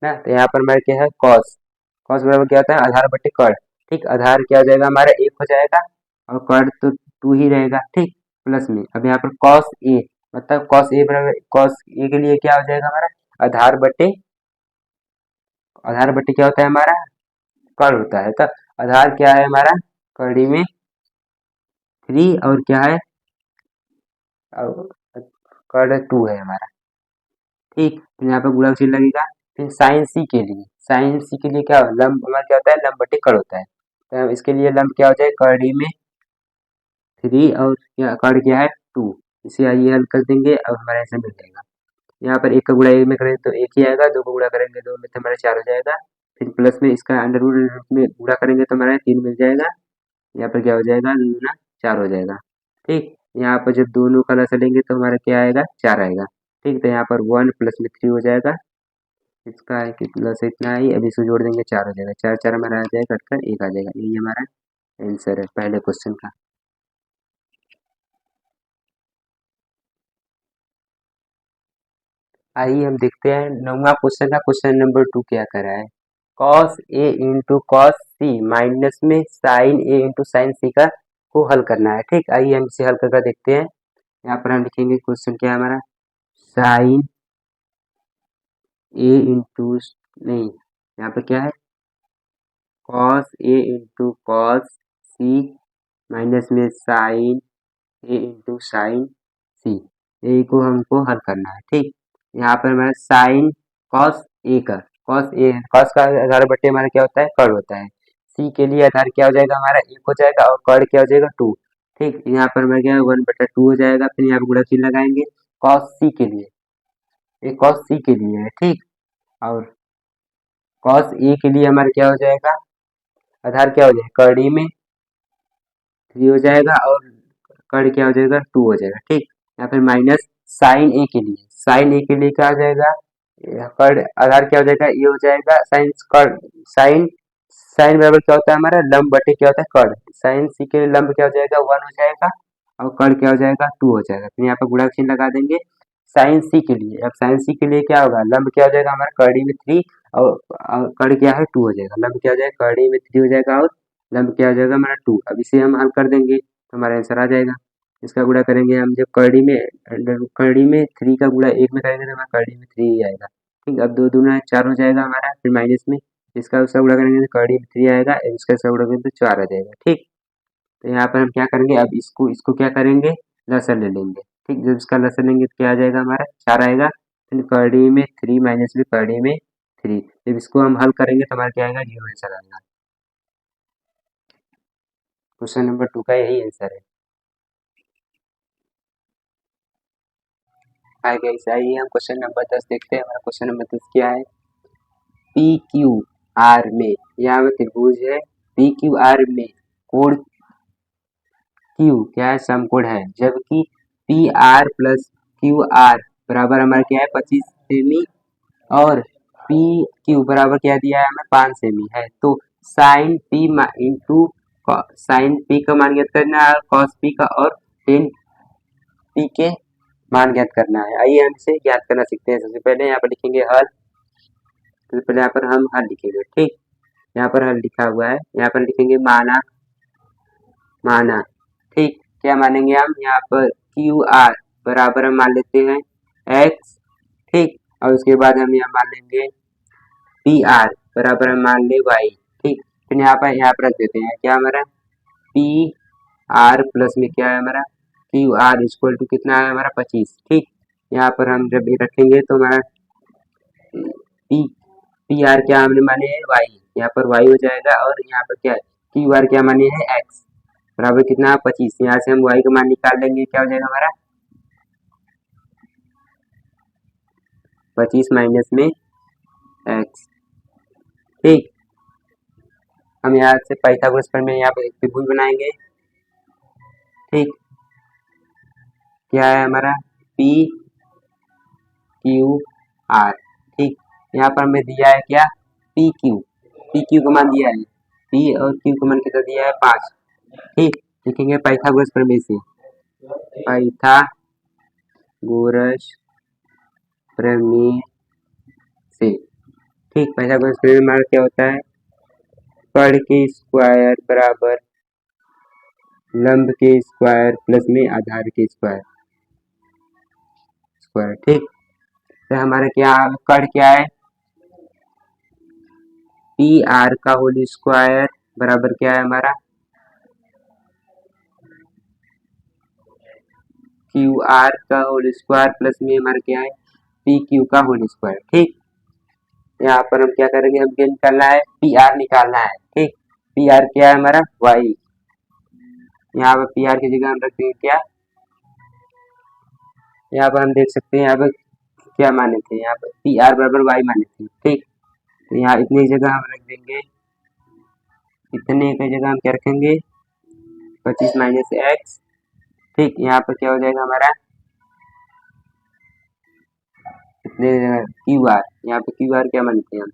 Speaker 1: ना, तो यहाँ पर हमारा क्या है cos बराबर क्या होता है आधार बटे कर्ण। ठीक, आधार क्या हो जाएगा हमारा 1 हो जाएगा और कर्ण तो टू ही रहेगा, ठीक। प्लस में अब यहाँ पर कॉस ए, मतलब कॉस ए बराबर, कॉस ए के लिए क्या हो जाएगा हमारा, आधार बटे, आधार बटे क्या होता है हमारा, कर्ण होता है। तो आधार क्या है हमारा, कड़ी में 3 और क्या है, कर्ण 2 है हमारा, ठीक। तो यहाँ पर गुणा चिन्ह लगेगा। फिर साइन सी के लिए, साइन सी के लिए क्या लंब हमारा क्या होता है, लंब बटे कर्ण होता है। तो इसके लिए लंब क्या हो जाए, कड़ी में 3 और क्या, कर्ण क्या है 2। इसे आइए हल कर देंगे, अब हमारा ऐसा मिल जाएगा। यहाँ पर एक का गुणा एक में करेंगे तो एक ही आएगा, दो को गुणा करेंगे दो में तो हमारा 4 हो जाएगा। फिर प्लस में इसका अंडर रूट में गुणा करेंगे तो हमारा 3 मिल जाएगा। यहाँ पर क्या हो जाएगा, दूना 4 हो जाएगा, ठीक। यहाँ पर जब दोनों का लसा लेंगे तो हमारा क्या आएगा, 4 आएगा, ठीक। तो यहाँ पर 1 प्लस में 3 हो जाएगा, इसका है कितना से इतना ही, अभी इसको जोड़ देंगे 4 हो जाएगा, 4 4 हमारा आ जाएगा, कटकर 1 आ जाएगा। यही हमारा आंसर है पहले क्वेश्चन का। आइए हम देखते हैं 9वां क्वेश्चन का क्वेश्चन नंबर 2 क्या कर रहा है। Cos A into cos C minus में साइन ए इंटू साइन सी का को हल करना है, ठीक। आइए हम इसे हल करके देखते हैं। यहाँ पर हम लिखेंगे क्वेश्चन क्या है हमारा, साइन ए इंटू, नहीं यहाँ पर क्या है, cos A into cos C minus में साइन ए इंटू साइन सी, ए को हमको हल करना है, ठीक। यहाँ पर हमारा साइन कॉस ए का, कॉस ए, कॉस का आधार बटे हमारा क्या होता है, कर्ण होता है। सी के लिए आधार क्या हो जाएगा हमारा, एक हो जाएगा और कर्ण क्या हो जाएगा 2, ठीक। यहाँ पर हमारा क्या है 1/2 हो जाएगा। फिर यहाँ पर गुणा चिन्ह लगाएंगे कॉस सी के लिए, ये कॉस सी के लिए है, ठीक। और कॉस ए के लिए हमारा क्या हो जाएगा, आधार क्या हो जाएगा, कड़ी में 3 हो जाएगा और कर्ण क्या हो जाएगा 2 हो जाएगा, ठीक। या फिर माइनस साइन ए के लिए, साइन ए के लिए क्या हो जाएगा, कर्ण आधार क्या हो जाएगा, ये हो जाएगा साइन कर्ण, साइन, साइन बराबर क्या होता है हमारा, लंब बटे क्या होता है कर्ण। साइन सी के लिए लंब क्या हो जाएगा 1 हो जाएगा और कर्ण क्या हो जाएगा 2 हो जाएगा। फिर यहाँ पर गुणा चिन्ह लगा देंगे साइन सी के लिए। अब साइन सी के लिए क्या होगा, लंब क्या हो जाएगा हमारा कड़ी में 3 और कर्ण क्या है 2 हो जाएगा, लंब क्या हो जाएगा कड़ी में 3 हो जाएगा और लंब क्या हो जाएगा हमारा 2। अब इसे हम हल कर देंगे तो हमारा आंसर आ जाएगा। इसका गुणा करेंगे हम, जब कड़ी में 3 का गुणा 1 में करेंगे तो हमारा कड़ी में 3 ही आएगा, ठीक। अब 2 दूना 4 हो जाएगा हमारा, फिर माइनस में इसका उसका गुणा करेंगे तो कड़ी में 3 आएगा, इसका उसका गुणा करेंगे तो 4 आ जाएगा, ठीक। तो यहाँ पर हम क्या करेंगे, अब इसको इसको क्या करेंगे, लसन ले लेंगे, ठीक। जब इसका लसन लेंगे तो क्या आ जाएगा हमारा 4 आएगा। फिर कड़ी में 3 माइनस में कड़ी में 3, जब इसको हम हल करेंगे तो हमारा क्या आएगा, 0 आंसर आएगा। क्वेश्चन नंबर 2 का यही आंसर है। आइए हम क्वेश्चन नंबर 10 देखते हैं। हमारा क्वेश्चन नंबर 10 क्या है, पी क्यू आर में, यहाँ पे त्रिभुज है, पी क्यू आर में कोण क्यू क्या है, समकोण है, जबकि P R plus Q R बराबर हमारा क्या है 25 सेमी और पी क्यू बराबर क्या दिया है हमें 5 सेमी है। तो sin P into sin P का मान ज्ञात करना है, कॉस पी का और टेन पी के मान ज्ञात करना है। आइए हम इसे ज्ञात करना सीखते हैं। सबसे पहले यहाँ पर लिखेंगे हल, सबसे पहले यहाँ पर हम हल लिखेंगे, ठीक। यहाँ पर हल लिखा हुआ है, यहाँ पर लिखेंगे माना, माना, ठीक। क्या मानेंगे हम, यहाँ पर क्यू आर बराबर हम मान लेते हैं एक्स, ठीक। और उसके बाद हम यहाँ मान लेंगे पी आर बराबर हम मान ले वाई, ठीक। फिर यहाँ पर रख देते हैं क्या हमारा पी आर प्लस में क्या है हमारा क्यू आर इक्वल टू कितना है हमारा 25, ठीक। यहाँ पर हम जब ये रखेंगे तो हमारा पी पी आर क्या हमने माने है वाई, यहाँ पर वाई हो जाएगा और यहाँ पर क्या है क्यू आर क्या माने है एक्स बराबर कितना 25। यहाँ से हम वाई का मान निकाल लेंगे, क्या हो जाएगा हमारा 25 माइनस में एक्स, ठीक। हम यहाँ से पाइथागोरस प्रमेय में यहाँ पर एक त्रिभुज बनाएंगे, ठीक। क्या है हमारा पी क्यू आर, ठीक। यहाँ पर हमें दिया है क्या पी क्यू का मान दिया है, पी और क्यू का मान कितना दिया है 5, ठीक। लिखेंगे पाइथागोरस प्रमेय से, पाइथागोरस प्रमेय से, ठीक। पाइथागोरस प्रमेय हमारा क्या होता है, कर्ण के स्क्वायर बराबर लंब के स्क्वायर प्लस में आधार के स्क्वायर स्क्वायर। ठीक, तो हमारा क्या कड़ क्या है, पी आर का होल स्क्वायर बराबर क्या है हमारा क्यू आर का होल स्क्वायर प्लस में हमारा क्या है पी क्यू का होल स्क्वायर। ठीक, यहाँ पर हम क्या करेंगे, हम क्या निकालना है, पी आर निकालना है। ठीक, पी आर क्या है हमारा वाई, यहाँ पर पी आर की जगह हम रख देंगे क्या, यहाँ पर हम देख सकते हैं यहाँ पर क्या माने थे, यहाँ पर पी आर बराबर वाई माने थे। ठीक, तो यहाँ इतनी जगह हम रख देंगे, इतने की जगह हम क्या रखेंगे 25 माइनस एक्स। ठीक, यहाँ पर क्या हो जाएगा हमारा इतने क्यू आर, यहाँ पे क्यू आर क्या मानते हैं हम,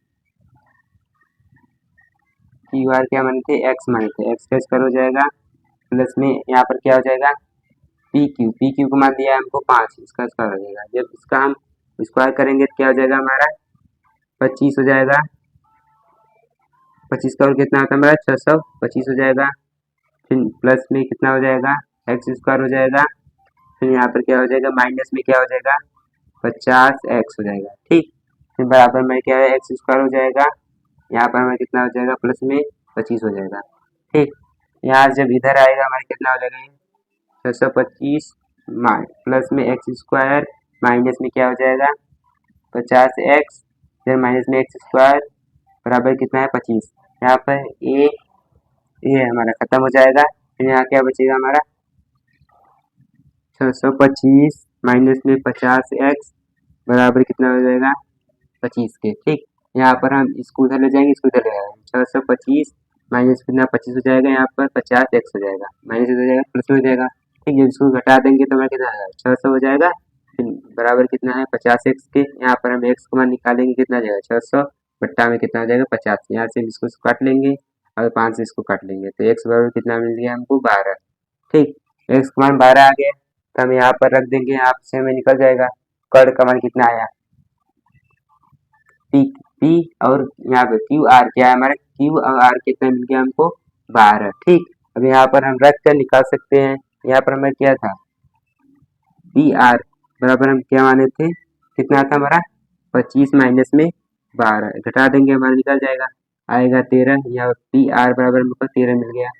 Speaker 1: क्यू आर क्या मानते हैं एक्स मानते हैं, एक्स का स्क्वायर हो जाएगा प्लस में यहाँ पर क्या हो जाएगा पी क्यू को मान दिया है हमको 5, इसका स्क्वायर हो जाएगा। जब इसका हम स्क्वायर करेंगे तो क्या हो जाएगा हमारा 25 हो जाएगा, 25 का और कितना होता है हमारा 625 हो जाएगा, फिर प्लस में कितना हो जाएगा एक्स स्क्वायर हो जाएगा, फिर यहाँ पर क्या हो जाएगा माइनस में क्या हो जाएगा 50 एक्स हो जाएगा। ठीक, फिर बराबर में क्या है एक्स स्क्वायर हो जाएगा, यहाँ पर हमें कितना हो जाएगा प्लस में 25 हो जाएगा। ठीक, यहाँ जब इधर आएगा हमारे कितना हो जाएगा 625 प्लस में एक्स स्क्वायर माइनस में क्या हो जाएगा 50 एक्स, फिर माइनस में एक्स स्क्वायर बराबर कितना है 25। यहाँ पर ये हमारा खत्म हो जाएगा, फिर यहाँ क्या बचेगा हमारा 625 माइनस में 50 एक्स बराबर कितना हो जाएगा 25 के। ठीक, यहाँ पर हम इसको उधर ले जाएंगे, इसको उधर ले जाएंगे, 625 माइनस कितना 25 हो जाएगा, यहाँ पर 50 एक्स हो जाएगा, माइनस हो जाएगा प्लस में हो जाएगा। ठीक, जब इसको घटा देंगे तो हमारा कितना आएगा 600 हो जाएगा, फिर बराबर कितना है 50 एक्स के, यहाँ पर हम एक्स को मान निकालेंगे कितना आ जाएगा 600 बट्टा में कितना हो जाएगा 50, यहाँ से इसको काट लेंगे और 5 से इसको काट लेंगे तो एक्स बराबर कितना मिल गया हमको 12। ठीक, एक्स का मान 12 आ गया तो हम यहाँ पर रख देंगे, यहाँ से हमें निकल जाएगा कड़ का मान कितना आया पी और यहाँ पे क्यू आर क्या है हमारा क्यू और आर कितना मिल गया हमको 12। ठीक, अब यहाँ पर हम रख कर निकाल सकते हैं, यहाँ पर हमें क्या था पी आर बराबर हम क्या माने थे कितना था हमारा 25 माइनस में 12 घटा देंगे हमारा निकल जाएगा आएगा 13, यहाँ पी आर बराबर हमको 13 मिल गया,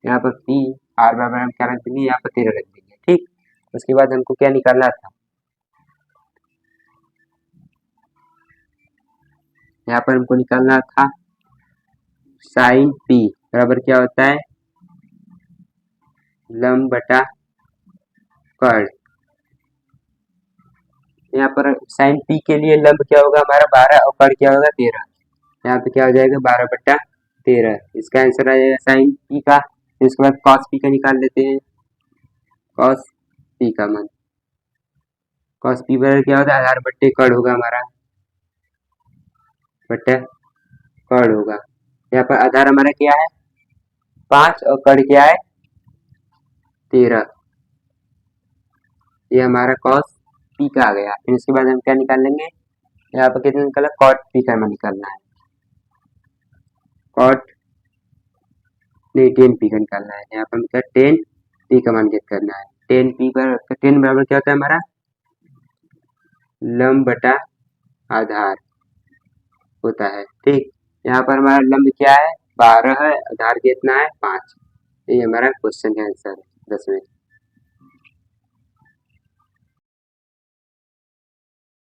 Speaker 1: यहाँ पर पी आर बराबर हम क्या रख देंगे यहाँ पर 13 रख देंगे। ठीक, उसके बाद हमको क्या निकालना था, यहाँ पर हमको निकालना था साइन पी बराबर क्या होता है लंब बटा कर्ण। यहाँ पर साइन पी के लिए लंब क्या होगा हमारा 12 और कर्ण क्या होगा 13, यहाँ पे क्या हो जाएगा 12 बट्टा 13, इसका आंसर आ जाएगा साइन पी का। इसके बाद कॉस पी का निकाल लेते हैं, कॉस पी का मान कॉस पी बराबर क्या होता है आधार बट्टे कर्ण होगा हमारा बट्टा कर्ण होगा, यहाँ पर आधार हमारा क्या है 5 और कर्ण क्या है 13, ये हमारा कॉस पी का आ गया। फिर इसके बाद हम क्या निकाल लेंगे, यहाँ पर कितना निकाला कॉट पी का मान निकालना है, कॉट नहीं 10 पी का निकालना है, यहाँ पर मतलब 10 पी का मान ज्ञात करना है, 10 पी पर 10 बराबर क्या होता है हमारा लंब बटा आधार होता है। ठीक, यहाँ पर हमारा लंब क्या है 12 है, आधार कितना है 5, ये हमारा क्वेश्चन का आंसर है 10 में।